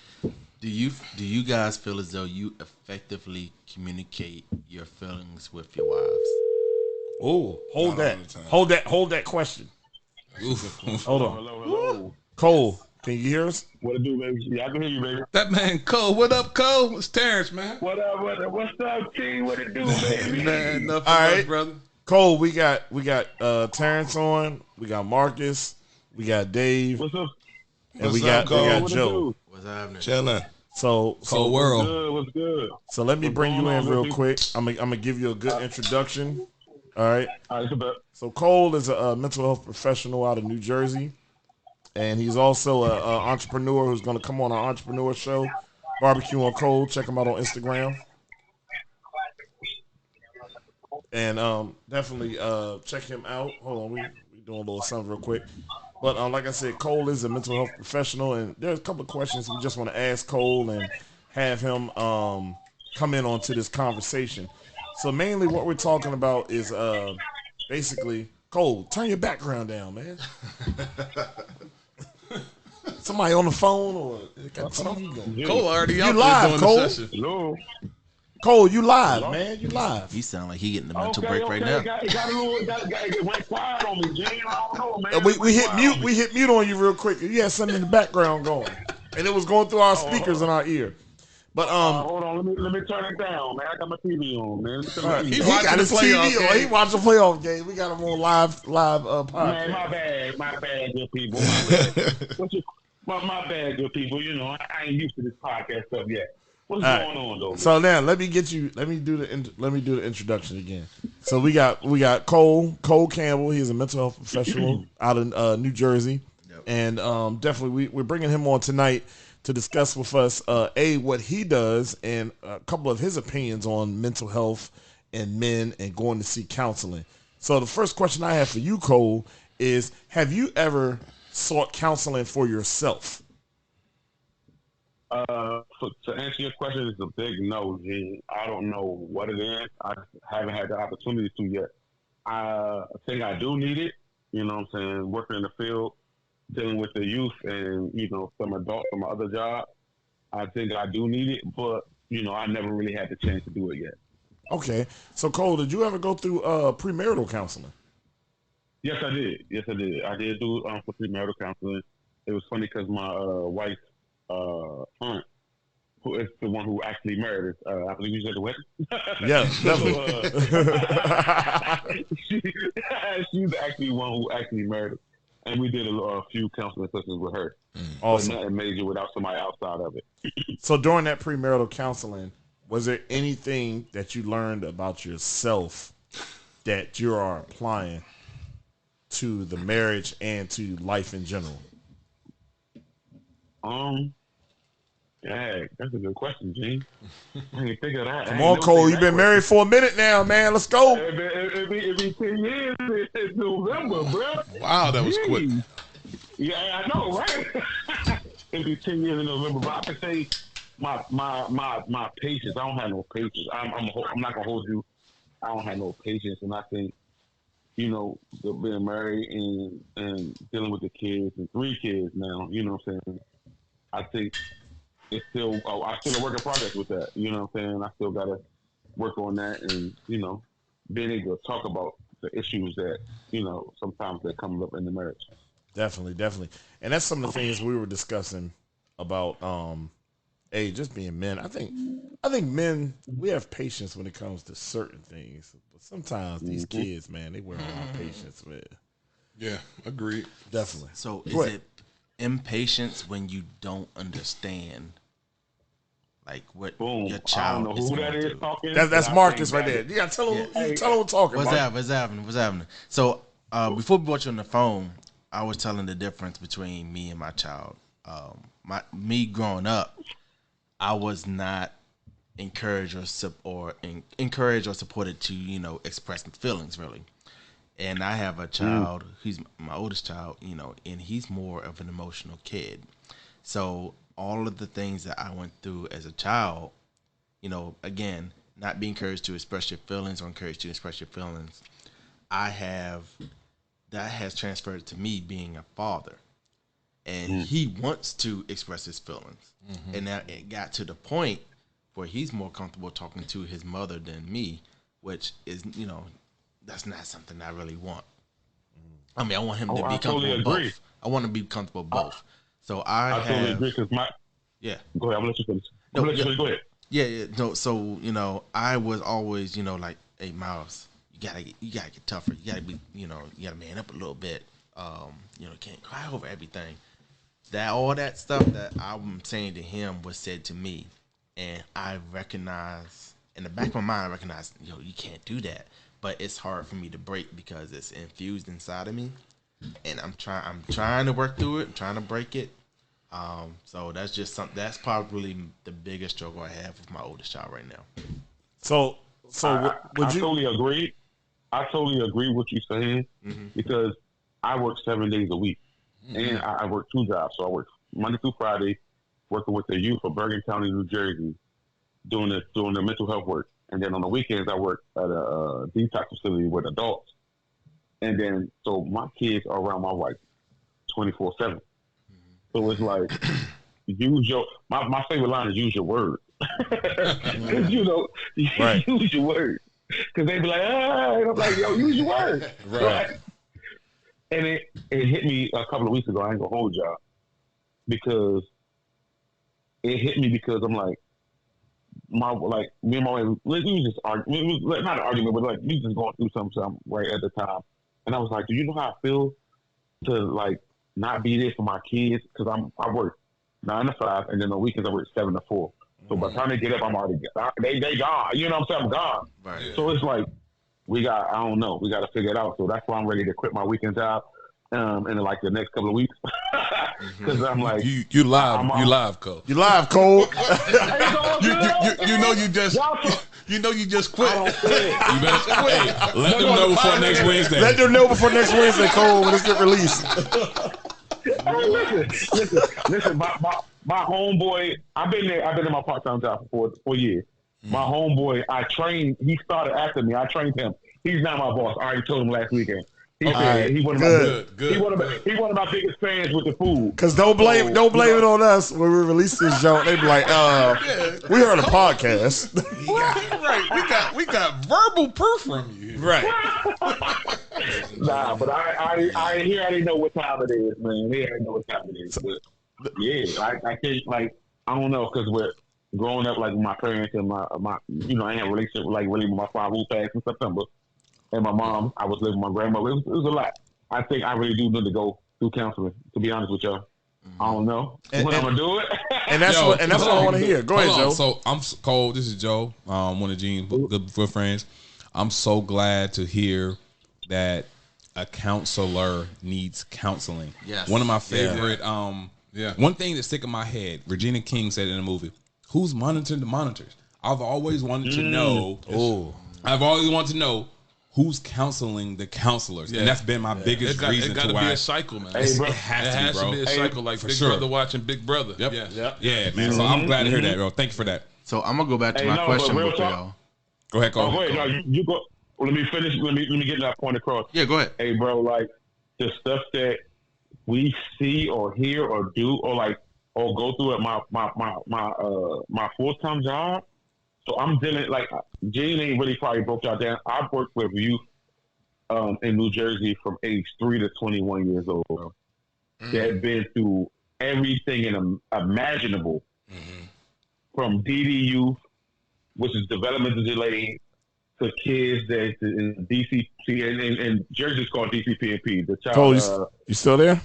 Do you guys feel as though you effectively communicate your feelings with your wives? Oh, hold Not all the time. hold that question. Hold on. Hello. Cole, can you hear us? What it do, baby? Yeah, I can hear you, baby. That man Cole. What up, Cole? It's Terrence, man. What up? What's up, T? What it do, baby? Man, nothing All much, right. brother. Cole, we got Terrence on, we got Marcus, we got Dave, What's up? and we What's up, got Cole? What it Joe. do? What's happening? Chilling. So Whole world. Good. What's good? So let me What's bring you going in on, real baby? quick. I'm gonna give you a good introduction. All right. All right, it's a bet. So Cole is a mental health professional out of New Jersey, and he's also an entrepreneur who's going to come on our entrepreneur show, Barbecue on Cole. Check him out on Instagram, and definitely check him out. Hold on, we doing a little something real quick. But like I said, Cole is a mental health professional, and there's a couple of questions we just want to ask Cole and have him come in onto this conversation. So mainly what we're talking about is basically, Cole, turn your background down, man. Somebody on the phone or got TV going. Cole already out live, there doing Cole? the session. Hello. Cole, you live, man. You live. He sound like he getting a mental break right now. Got a little. It went quiet on me, Gene. I don't know, man. We hit mute. We hit mute on you real quick. You had something in the background going, and it was going through our speakers in our ear. But Hold on. Let me turn it down, man. I got my TV on, man. he watching got the his playoff TV on. game. He watching the playoff game. We got him on live podcast. Man, my bad, good people. My bad, good people. You know, I ain't used to this podcast stuff yet. What's All right. going on, though? So now let me do the introduction again. So we got Cole Campbell. He's a mental health professional out in New Jersey, and definitely we're bringing him on tonight to discuss with us what he does and a couple of his opinions on mental health and men and going to seek counseling. So the first question I have for you, Cole, is: have you ever sought counseling for yourself? So to answer your question, it's a big no, G. I don't know what it is. I haven't had the opportunity to yet. I think I do need it. You know what I'm saying? Working in the field, dealing with the youth and, you know, some adults from my other job. I think I do need it, but, you know, I never really had the chance to do it yet. Okay. So Cole, did you ever go through premarital counseling? Yes, I did. I did do for premarital counseling. It was funny because my wife's aunt, who is the one who actually married us, I believe you said the wedding. Yeah, definitely. She's actually one who actually married us. And we did a few counseling sessions with her. Awesome. But nothing major without somebody outside of it. So during that premarital counseling, was there anything that you learned about yourself that you are applying to the marriage and to life in general? Yeah, that's a good question, Gene. I didn't think of that. Come on, Cole. You've been married for a minute now, man. Let's go. It'll be 10 years in November, bro. Wow, that was quick. Yeah, I know, right? It'll be 10 years in November, but I can say my patience. I don't have no patience. I'm not gonna hold you. I don't have no patience, and I think, you know, being married and dealing with the kids and 3 kids now. You know what I'm saying? I think it's still I still a work in progress with that. You know what I'm saying? I still gotta work on that, and, you know, being able to talk about the issues that, you know, sometimes that come up in the marriage. Definitely. And that's some of the things we were discussing about just being men. I think men, we have patience when it comes to certain things. But sometimes these kids, man, they wear on our patience, man. Yeah, agreed. Definitely. So impatience when you don't understand like what Boom. your I child don't know is who going that is through. talking. That's but I Marcus think right there. that You gotta tell him. Hey, Tell him who's talking. What's Marcus. happening? What's happening? So before we brought you on the phone, I was telling the difference between me and my child. Me growing up, I was not encouraged encouraged or supported to express feelings really. And I have a child. He's my oldest child, and he's more of an emotional kid. So all of the things that I went through as a child, again, not being encouraged to express your feelings or encouraged to express your feelings, that has transferred to me being a father. And he wants to express his feelings. And now it got to the point where he's more comfortable talking to his mother than me, which is, that's not something I really want. I mean, I want him to be comfortable totally both. agree. I want to be comfortable both. So I totally agree because yeah. Go ahead. I'm gonna let you finish. Go ahead. Yeah. No. So I was always like, hey, Miles, you gotta get tougher. You gotta be, you gotta man up a little bit. Can't cry over everything. All that stuff that I'm saying to him was said to me, and I recognize in the back of my mind, I recognize, you can't do that. But it's hard for me to break because it's infused inside of me, and I'm trying to work through it. I'm trying to break it. So that's just something. That's probably the biggest struggle I have with my oldest child right now. So would I you? totally agree. I totally agree with you saying because I work 7 days a week, and I work 2 jobs. So I work Monday through Friday, working with the youth of Bergen County, New Jersey, doing the mental health work, and then on the weekends I work at a detox facility with adults, and then so my kids are around my wife 24/7. So it's like use your my favorite line is use your words. Because Right. use your words. Because they be like, and I'm like, yo, use your words. Right. And it hit me a couple of weeks ago. I ain't gonna hold y'all because it hit me because I'm like, me and my wife, we was just arguing, not an argument, but like we just going through something right at the time. And I was like, do you know how I feel to like not be there for my kids? Because I work 9 to 5, and then on weekends I work 7 to 4. So by the time they get up, I'm already they gone. You know what I'm saying? I'm gone. Right. So it's like we got to figure it out. So that's why I'm ready to quit my weekend job in like the next couple of weeks. Because I'm like you live, Cole. You live, Cole. You just quit. I don't say it. You better let them know before next Wednesday. Let them know before next Wednesday, Cole, when it's get released. Hey, listen. My homeboy, I've been in my part-time job for 4 years. My homeboy, I trained. He started after me. I trained him. He's not my boss. I already told him last weekend. He said he one of my biggest fans with the food. Because don't blame it on us when we release this joke. They be like, we heard a podcast. Right. We got verbal proof from you. Right. Nah, but I didn't know what time it is, man. I didn't know what time it is. But yeah, I can't I don't know because we're growing up like with my parents and my I had a relationship like really with my father who passed in September, and my mom. I was living with my grandmother. It was a lot. I think I really do need to go through counseling. To be honest with y'all, I don't know when I'm gonna do it. And that's what I want to hear. Go ahead, Joe. So I'm Cole. This is Joe. One of Gene's good friends. I'm so glad to hear that a counselor needs counseling. Yes. One of my favorite. One thing that stick in my head. Regina King said in a movie, "Who's monitoring the monitors?" I've always wanted to know. I've always wanted to know who's counseling the counselors, and that's been my biggest reason to why. It got to be a cycle, man. Hey, bro. It has to be, a cycle, like Big Brother watching Big Brother. Yep. Yeah. Yeah, man. So I'm glad to hear that, bro. Thank you for that. So I'm gonna go back to my question real with talk. y'all. Go ahead, Cole. Go ahead. No, you go. Let me finish. Let me get that point across. Yeah, go ahead. Hey, bro, like the stuff that we see or hear or do or go through at my full-time job. So I'm dealing like Gene ain't really probably broke y'all down. I've worked with youth in New Jersey from age 3 to 21 years old. Bro. That been through everything imaginable, from DD youth, which is developmental delay, to kids that's in DCP and Jersey's called DCP&P. The child. Cole, you still there?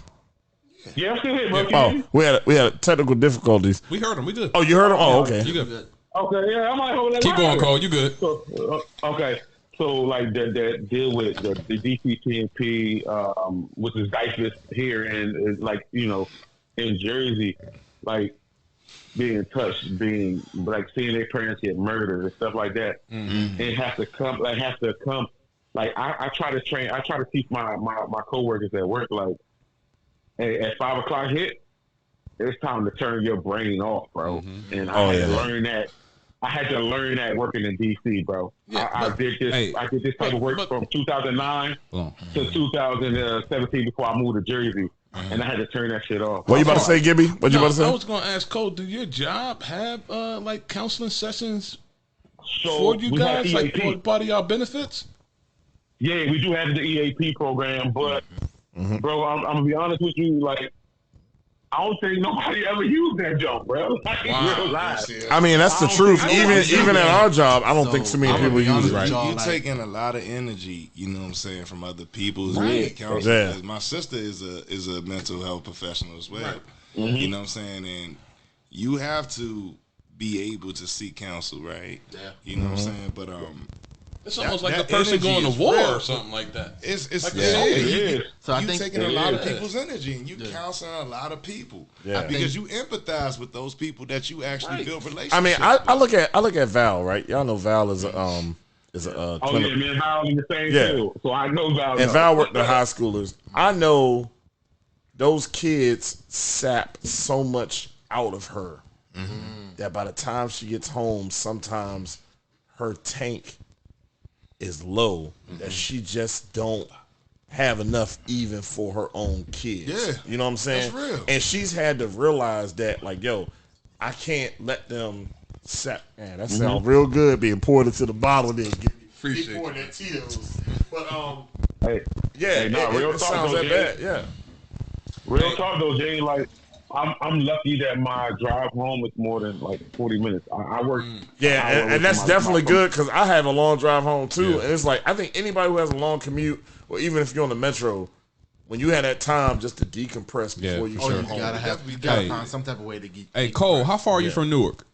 Yeah, I'm still here, bro. Oh, we had technical difficulties. We heard him. We good. Oh, you heard him? Oh, okay. You good? Okay, yeah, I might hold that. Keep going, Cole. You good? So, okay, so like the deal with the DCPNP, which is DICE here, and like in Jersey, like being touched, being like seeing their parents get murdered and stuff like that. It has to come. Like I try to teach my coworkers at work, like, hey, at 5 o'clock hit, it's time to turn your brain off, bro. And I had to learn that. I had to learn that working in DC, bro. Yeah, I did this. I did this type of work from 2009 to 2017 before I moved to Jersey, and I had to turn that shit off. What you about to say, Gibby? What you about to say? I was going to ask Cole, do your job have like counseling sessions So for you we have guys, like EAP. part of y'all benefits? Yeah, we do have the EAP program, but bro, I'm gonna be honest with you, like, I don't think nobody ever used that jump, bro. Like, real life. I mean, that's the truth. Even at our job, I don't think too many people use it. Right? You're taking a lot of energy, you know what I'm saying, from other people's counseling. Yeah. My sister is a mental health professional as well. You know what I'm saying? And you have to be able to seek counsel, right? Yeah. You know what I'm saying? But It's almost like that a person energy going to is war real. or something like that. It's Like yeah. a soldier. You So I think taking a lot of people's energy and you counseling a lot of people. Yeah. Because you empathize with those people that you actually build relationships. I mean, with. I look at Val, right? Y'all know Val is a Oh clinical. yeah, me and Val in the same Yeah. field, so I know Val. And Val worked with high schoolers. I know those kids sap so much out of her that by the time she gets home, sometimes her tank is low, that she just don't have enough even for her own kids. Yeah. You know what I'm saying? That's real. And she's had to realize that, like, yo, I can't let them sap. Man, that sounds real good being poured into the bottle then. Appreciate pouring that Tito's. But Hey, yeah, real it talk sounds though, that Jay. bad. Yeah. Real talk though, Jay. Like, I'm lucky that my drive home is more than like 40 minutes. I work. Yeah, an hour away and that's from definitely my- good because I have a long drive home too. And it's like, I think anybody who has a long commute, or even if you're on the metro, when you have that time just to decompress before you Oh, go you home. gotta find some type of way to get. Hey, Cole, how far are you from Newark?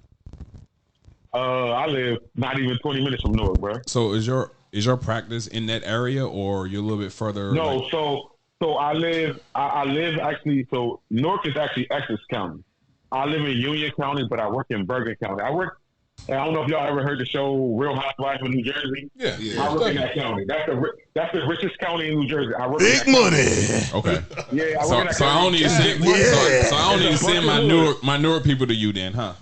I live not even 20 minutes from Newark, bro. So is your practice in that area, or you're a little bit further? No, like- so I live actually. So Newark is actually Essex County. I live in Union County, but I work in Bergen County. I don't know if y'all ever heard the show Real Housewives of New Jersey. Yeah. I work in that county. That's the richest county in New Jersey. I work Big in that money. Okay. County. Yeah, I work So, in that so I county. don't need to send. So I don't need to send my Newark people to you then, huh?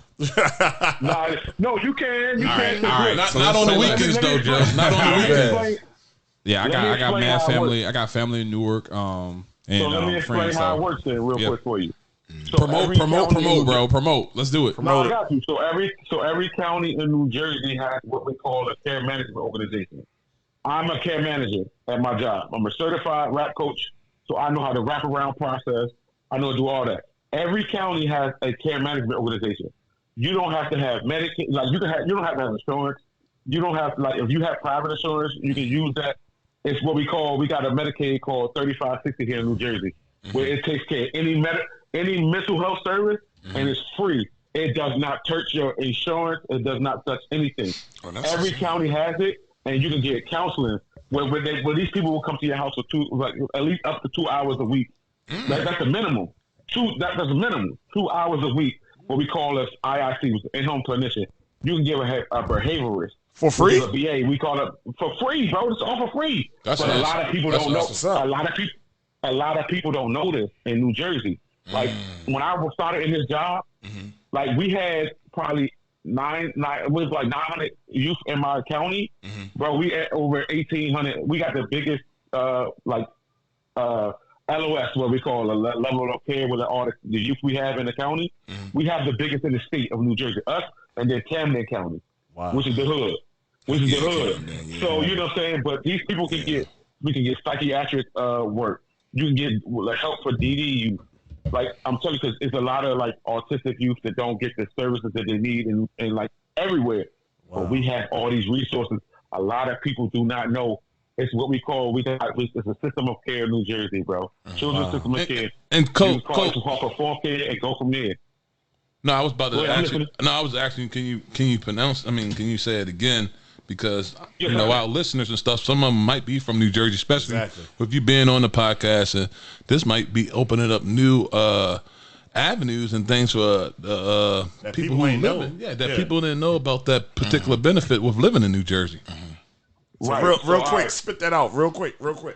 No, you can. You can. all right. Not, So not let's on the say like- weekends, though, Joe. Let Not on the me weekends. explain- Yeah, I Let me got explain mad how it family. works. I got family in Newark. And So let me explain friends. how it So works then, real Yeah. quick for you. So promote, every county in- bro. Promote. Let's do it. No, I got you. So every county in New Jersey has what we call a care management organization. I'm a care manager at my job. I'm a certified rap coach, so I know how to wrap around process. I know how to do all that. Every county has a care management organization. You don't have to have Medicaid. Like you don't have to have insurance. You don't have if you have private insurance, you can use that. It's what we got a Medicaid called 3560 here in New Jersey, where it takes care of any mental health service, and it's free. It does not touch your insurance. It does not touch anything. Every county has it, and you can get counseling where these people will come to your house for at least up to 2 hours a week. That's the minimum. That's the minimum. 2 hours a week. What we call as IIC, in-home clinician. You can give a behaviorist. For free? Which is a BA. We call it for free, bro. It's all for free. That's but nice. a lot of people That's don't know. what's up. A lot of people don't know this in New Jersey. Like when I started in this job, like we had probably 900 youth in my county, bro. We at over 1,800. We got the biggest LOS, what we call a level of care with all the youth we have in the county. We have the biggest in the state of New Jersey. Us and then Camden County, which is the hood. Camden, yeah. So you know what I'm saying. But these people we can get psychiatric work. You can get help for DD youth. Like I'm telling you, because it's a lot of autistic youth that don't get the services that they need and everywhere. But we have all these resources. A lot of people do not know It's what we call it's a system of care in New Jersey, bro. Children's system of care. And Cole, It's called Perform Care and go from there. No, I was about to Go ahead, ask you. No, I was asking. Can you pronounce? I mean, can you say it again? Because Yeah, you know our listeners and stuff. Some of them might be from New Jersey, especially with you being on the podcast, and this might be opening up new avenues and things for people who live in. Yeah, people didn't know about that particular benefit with living in New Jersey. So Right. real quick, spit that out, real quick. Yeah,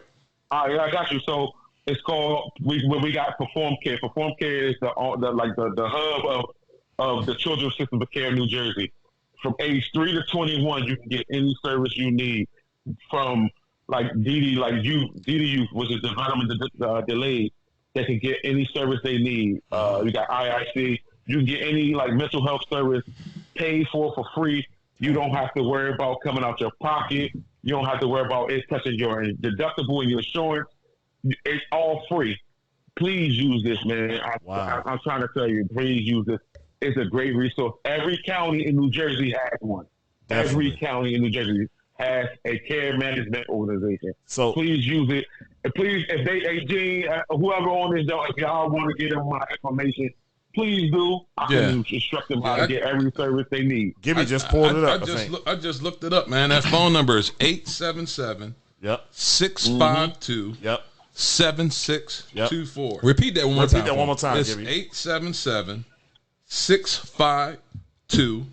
I got you. So it's called we got Perform Care. Perform Care is the hub of the children's system of care in New Jersey. From age 3 to 21, you can get any service you need. From like DD Youth, which is development delayed, they can get any service they need. We got IIC. You can get any like mental health service paid for free. You don't have to worry about coming out your pocket. You don't have to worry about it touching your deductible and your insurance. It's all free. Please use this, man. I'm trying to tell you, please use this. It's a great resource. Every county in New Jersey has one. Every county in New Jersey has a care management organization. So please use it. And please, if hey, Gene, whoever on this, if y'all want to get them my information, please do. I can instruct them how to get every service they need. Gibby just pulled it up. I just looked it up, man. That phone number is 877 652 7624. Repeat that one more time. Repeat that one more time, It's Gibby. 877 652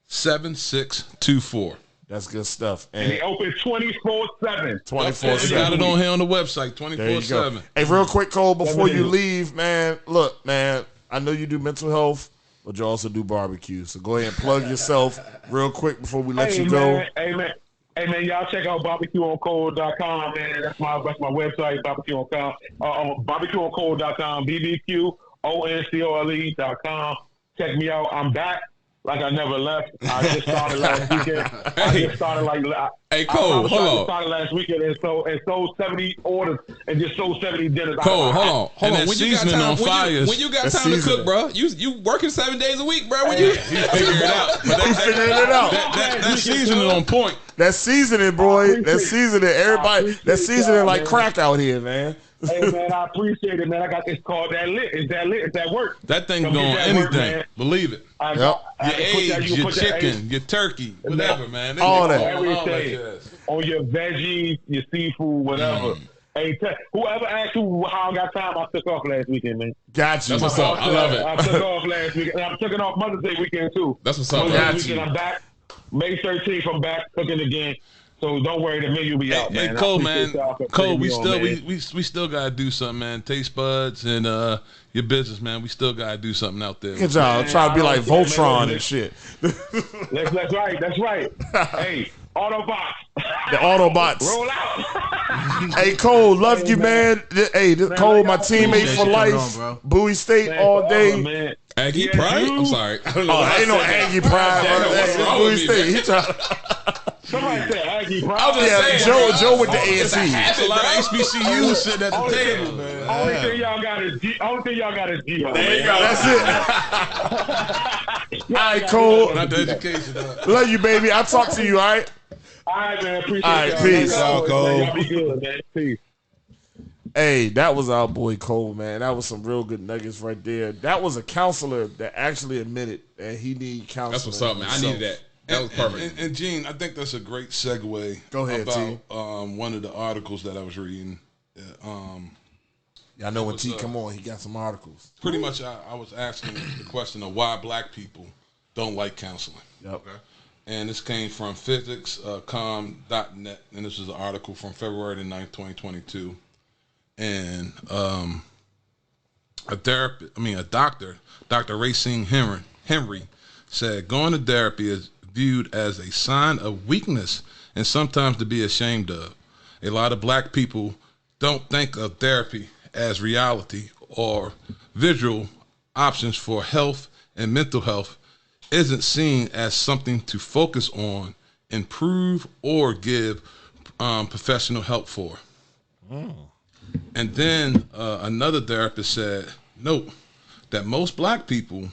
7624. That's good stuff. And they open 24/7. 24/7. You got it on here on the website, 24/7. Hey, real quick, Cole, before you leave, man, look, man, I know you do mental health, but you also do barbecue. So go ahead and plug yourself real quick before we let you go. Hey, man, y'all check out barbecueoncole.com, man. That's my website, barbecueoncole.com, BBQONCOLE.com. Check me out. I'm back. Like I never left. I just started last weekend. Hey, Cole, hold on. I started last weekend and sold 70 orders and just sold 70 dinners. Cole, hold on. When you got time, when you got time to cook, bro, you working 7 days a week, bro. When you Figure it out. He's figuring it out. That seasoning on point. That seasoning, boy. That seasoning. Everybody. That seasoning like crack out here, man. Hey, man, I appreciate it, man. I got this called that lit. It's that lit. It's that work. That thing going anything. Believe it. Yep. Your eggs, your chicken, your turkey, whatever, man. All that. Everything. On your veggies, your seafood, whatever. Hey, whoever asked you how I got time, I took off last weekend, man. Got you. That's what's up. I love it. I took off last weekend. And I'm taking off Mother's Day weekend, too. That's what's up. Mother's Day weekend, I'm back. May 13th, I'm back cooking again. So don't worry, the menu will be out, man. Hey, Cole, man. Cole, we still gotta do something, man. Taste buds and your business, man. We still gotta do something out there. Good job. Try to be like Voltron and shit. That's right. Hey, Autobots. The Autobots. Roll out. Hey, Cole, love you, man. Hey, Cole, my teammate for life. Bowie State all day. Man. Aggie Pride? I'm sorry. I don't know. Ain't no Aggie Pride, bro. Bowie State. He try. Somebody said Aggie Pride. I was just saying, Joe with the It's a ASE. lot of HBCUs sitting at the table, man. Only thing y'all got is G. There you go. That's it. All right, Cole. Not the education. Love you, baby. I'll talk to you, all right? All right, man. Appreciate All right, y'all. peace. Y'all be good, man. Peace. Hey, that was our boy Cole, man. That was some real good nuggets right there. That was a counselor that actually admitted that he needed counseling. That's what's up, man. I needed that. That was perfect. And Gene, I think that's a great segue. Go ahead, T. About one of the articles that I was reading. Yeah, I know when T come on, he got some articles. Pretty much, I was asking the question of why black people don't like counseling. Yep. Okay. And this came from physicscom.net, and this was an article from February the 9th, 2022. And a doctor, Dr. Racine Henry, said going to therapy is viewed as a sign of weakness and sometimes to be ashamed of. A lot of black people don't think of therapy as reality or visual options for health, and mental health isn't seen as something to focus on, improve, or give professional help for. And then another therapist said, note that most black people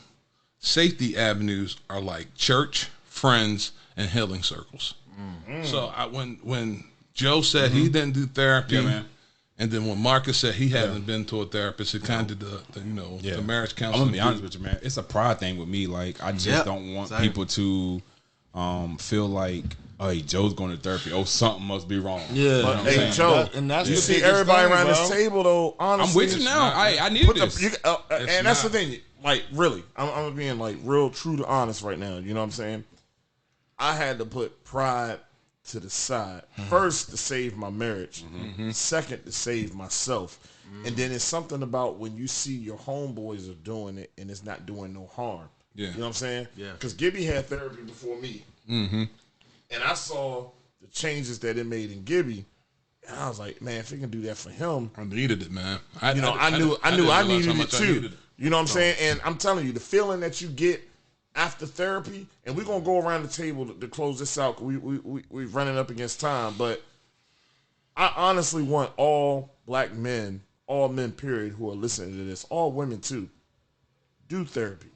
safety avenues are like church, friends, and healing circles. So when Joe said he didn't do therapy. Yeah, man. And then when Marcus said he hadn't been to a therapist, it kind of did the marriage I'm counseling. gonna be honest with you, man. It's a pride thing with me. Like I just don't want people to feel like, oh, hey, Joe's going to therapy. Oh, something must be wrong. Yeah. You know what I'm Hey, saying? Joe, And that's you the see biggest everybody thing, around bro. this table, though, honestly. I'm with you now. I needed this. And that's the thing. Like, really, I'm being, like, real true to honest right now. You know what I'm saying? I had to put pride to the side. First, to save my marriage. Second, to save myself. And then it's something about when you see your homeboys are doing it and it's not doing no harm. Yeah. You know what I'm saying? Yeah. Because Gibby had therapy before me. And I saw the changes that it made in Gibby. And I was like, man, if he can do that for him, I needed it, man. I knew I needed it too. You know what I'm saying? And I'm telling you, the feeling that you get after therapy, and we're gonna go around the table to close this out. We're running up against time, but I honestly want all black men, all men, period, who are listening to this, all women too, do therapy.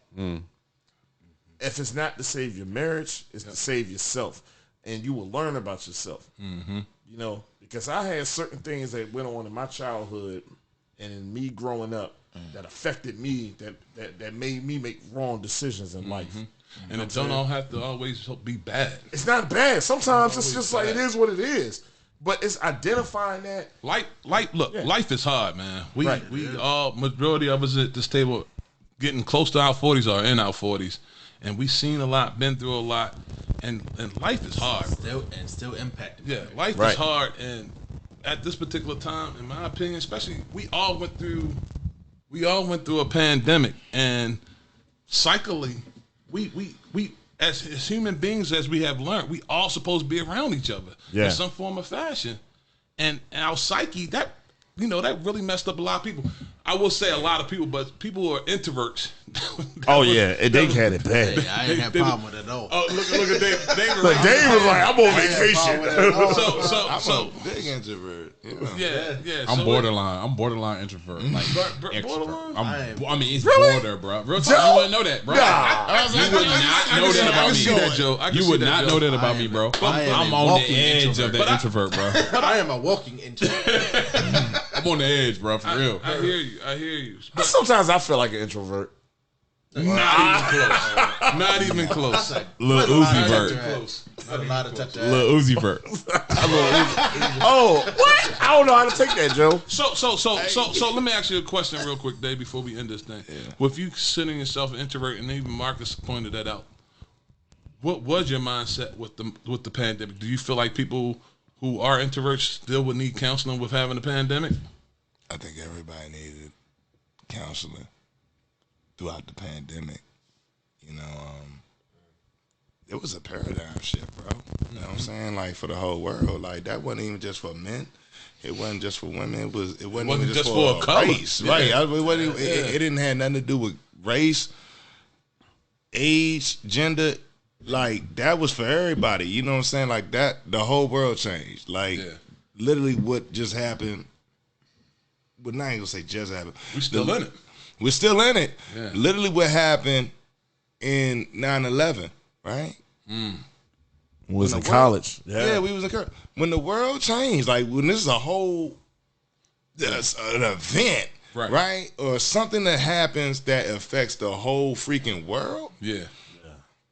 If it's not to save your marriage, it's to save yourself, and you will learn about yourself. You know, because I had certain things that went on in my childhood and in me growing up that affected me, that made me make wrong decisions in life. And it don't all have to always be bad. It's not bad. Sometimes it's just like it is what it is. But it's identifying that. Life is hard, man. We all, majority of us at this table, getting close to our 40s or in our 40s, and we seen a lot, been through a lot, and life is hard. Still impacting. Yeah, life is hard, and at this particular time, in my opinion, especially, we all went through a pandemic, and cyclically, we as human beings, as we have learned, we all supposed to be around each other in some form of fashion, and our psyche, that really messed up a lot of people. I will say a lot of people, but people who are introverts. They had it bad. Hey, I ain't have a problem with it at all. Oh, look at Dave. Dave was like, I'm on vacation. So Big introvert. yeah. I'm borderline introvert. Like borderline? extrovert. I mean, it's border, bro. Real talk, you wouldn't know that, bro. You would not know that about me. You would not know that about me, bro. I'm on the edge of that introvert, bro. But I am a walking introvert. I'm on the edge, bro. For real. I hear you. But Sometimes I feel like an introvert. not even close. Little Uzi Vert. Little Uzi Vert. Oh, what? I don't know how to take that, Joe. So let me ask you a question real quick, Dave, before we end this thing. With you considering yourself an introvert, and even Marcus pointed that out, what was your mindset with the pandemic? Do you feel like people who are introverts still would need counseling with having a pandemic? I think everybody needed counseling throughout the pandemic. It was a paradigm shift, bro. You know what I'm saying? Like, for the whole world. Like, that wasn't even just for men. It wasn't just for women. It wasn't even just for a race. Yeah. Right. It didn't have nothing to do with race, age, gender. Like, that was for everybody. You know what I'm saying? Like, that, the whole world changed. Like, literally what just happened. But I ain't gonna say just happened. We're still in it. We're still in it. Yeah. Literally what happened in 9/11, right? Was in college. Yeah, we was in college. When the world changed, like when this is a whole an event, right? Or something that happens that affects the whole freaking world. Yeah.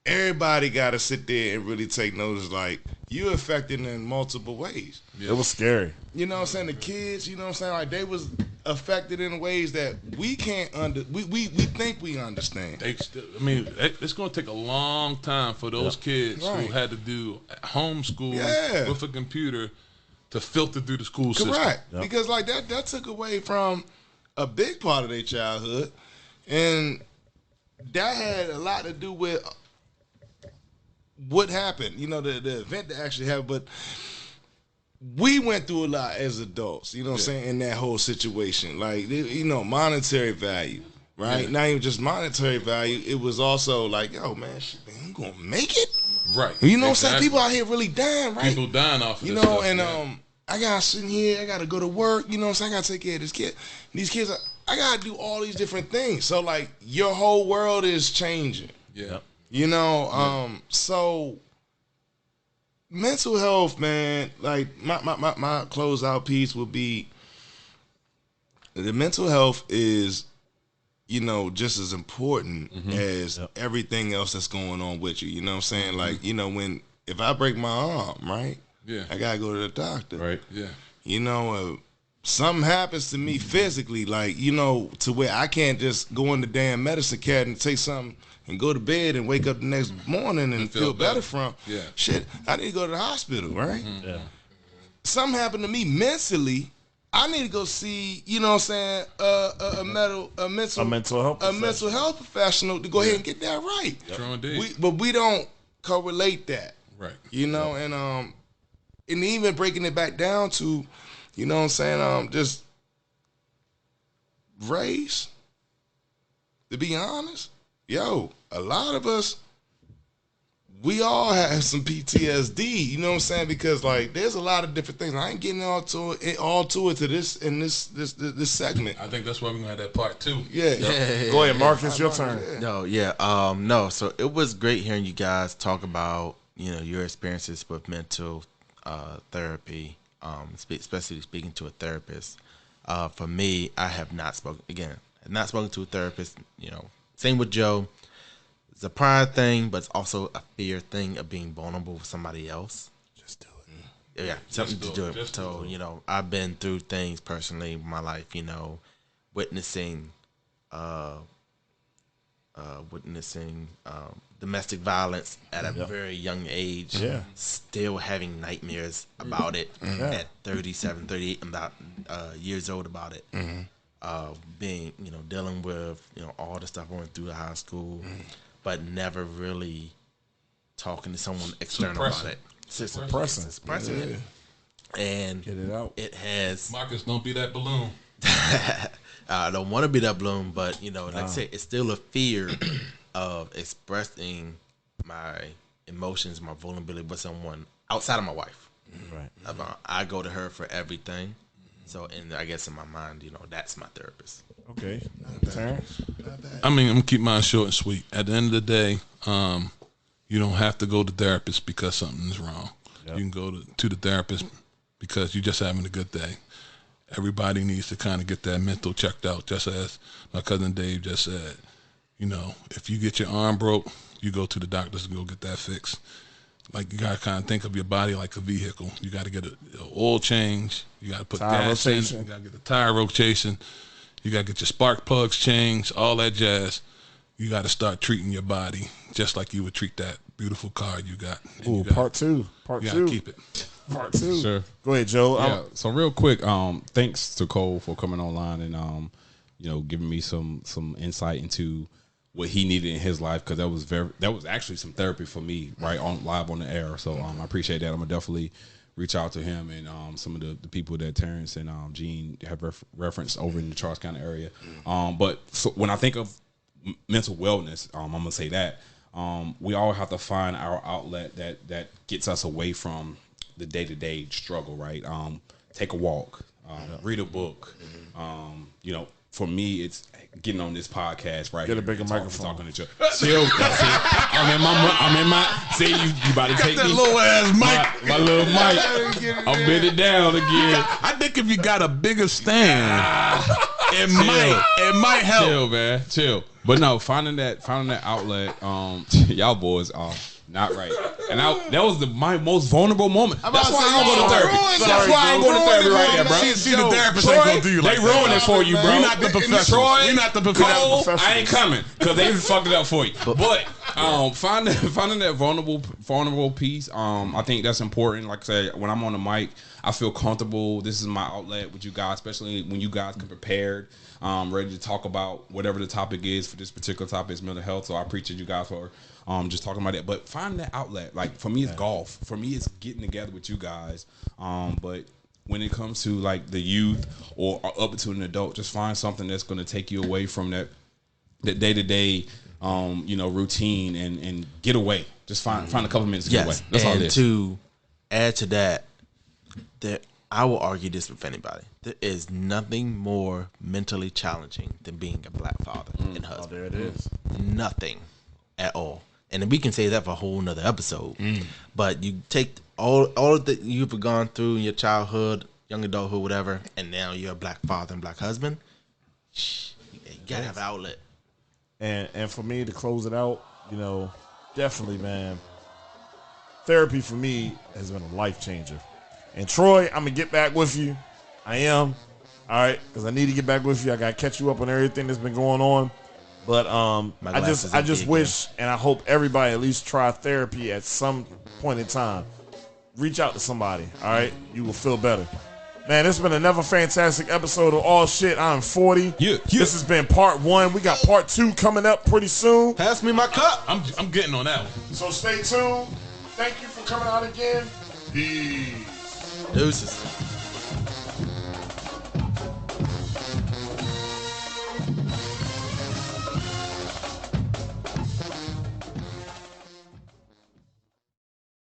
Everybody got to sit there and really take notice. Like, you're affected in multiple ways. It was scary. You know what I'm saying? The kids, you know what I'm saying? Like, they was affected in ways that we can't we think we understand. It's going to take a long time for those kids who had to do homeschool with a computer to filter through the school system. Correct. Because, like, that took away from a big part of their childhood, and that had a lot to do with what happened, the event that actually happened. But we went through a lot as adults, you know what I'm saying, in that whole situation. Like, monetary value, right? Not even just monetary value. It was also like, yo, man, I'm going to make it. Right. You know what I'm saying? People out here really dying, right? People dying off of this stuff, and I got to sit here. I got to go to work. You know what I'm saying? I got to take care of this kid. These kids, I got to do all these different things. So, like, your whole world is changing. Yeah. So, mental health, man. Like my closeout piece would be the mental health is, just as important as everything else that's going on with you. You know what I'm saying? Like, if I break my arm, right? Yeah. I gotta go to the doctor. Right. Yeah. Something happens to me physically, like, to where I can't just go in the damn medicine cabinet and take something and go to bed and wake up the next morning and feel better from. Yeah. Shit, I need to go to the hospital, right? Yeah. Something happened to me mentally. I need to go see, a mental health professional to go ahead and get that right. True indeed. But we don't correlate that. Right. And even breaking it back down to, just race. To be honest, a lot of us, we all have some PTSD. You know what I'm saying? Because like, there's a lot of different things. I ain't getting all to it to this in this segment. I think that's why we're gonna have that part 2. Yeah. Go ahead, Marcus. Your turn. No. So it was great hearing you guys talk about your experiences with mental therapy, especially speaking to a therapist. For me, I have not spoken to a therapist. Same with Joe. It's a pride thing, but it's also a fear thing of being vulnerable with somebody else. Just do it. Yeah, something to do it. So, I've been through things personally in my life, witnessing domestic violence at a very young age, still having nightmares about it at 37, 38 years old about it. Being, dealing with, all the stuff I went through high school, but never really talking to someone external about it. Suppressing it. And get it out. It has. Marcus, don't be that balloon. I don't want to be that balloon, but like I said, it's still a fear of expressing my emotions, my vulnerability with someone outside of my wife. Right. I go to her for everything. So, and I guess in my mind, that's my therapist. Okay. Terrence? I mean, I'm gonna keep mine short and sweet. At the end of the day, you don't have to go to therapist because something is wrong. Yep. You can go to the therapist because you're just having a good day. Everybody needs to kind of get that mental checked out, just as my cousin Dave just said. If you get your arm broke, you go to the doctors and go get that fixed. Like, you got to kind of think of your body like a vehicle. You got to get an oil change. You got to put gas in. You got to get the tire rotation. You got to get your spark plugs changed, all that jazz. You got to start treating your body just like you would treat that beautiful car you got. Ooh, part 2. Part 2. You got to keep it. Part 2. Sure. Go ahead, Joe. Yeah. So real quick, thanks to Cole for coming online and giving me some insight into what he needed in his life, because that was actually some therapy for me, right, on live on the air. So I appreciate that. I'm gonna definitely reach out to him and some of the people that Terrence and Gene have referenced over in the Charles County area. But so when I think of mental wellness, I'm gonna say that we all have to find our outlet that gets us away from the day-to-day struggle, right? Take a walk, read a book. For me, it's getting on this podcast right Get here. a bigger microphone. Talking to you. Chill. I'm in my. See, you about to take that me. little ass mic. My little mic. I'm bend it down again. I think if you got a bigger stand, it might help. Chill, man. Chill. But no, finding that outlet. Y'all boys are not right. And that was my most vulnerable moment. That's why I don't go to therapy. That's why I ain't going to therapy right there, bro. See, the therapist ain't gonna do you like that. They ruin it for you, bro. We're not the professionals. Troy, not the professionals. Cole, I ain't coming because they fucked it up for you. But finding that vulnerable piece, I think that's important. Like I said, when I'm on the mic, I feel comfortable. This is my outlet with you guys, especially when you guys come prepared, ready to talk about whatever the topic is. For this particular topic is mental health, so I appreciate you guys for just talking about it. But find that outlet. Like, for me, it's golf. For me, it's getting together with you guys. But when it comes to like the youth or up to an adult, just find something that's going to take you away from that day-to-day routine and get away. Just find a couple minutes to get away. That's all it is. To add to that, I will argue this with anybody. There is nothing more mentally challenging than being a black father and husband. There it is. Nothing at all. And then we can say that for a whole nother episode. But you take all of that you've gone through in your childhood, young adulthood, whatever, and now you're a black father and black husband. You gotta have an outlet. And for me to close it out, definitely, man, therapy for me has been a life changer. And Troy, I'm gonna get back with you. I am. All right, because I need to get back with you. I gotta catch you up on everything that's been going on. But I just wish and I hope everybody at least try therapy at some point in time. Reach out to somebody, all right? You will feel better. Man, this has been another fantastic episode of All Shit. I'm 40. Yeah. This has been part 1. We got part 2 coming up pretty soon. Pass me my cup. I'm getting on that one. So stay tuned. Thank you for coming out again. Peace. Deuces.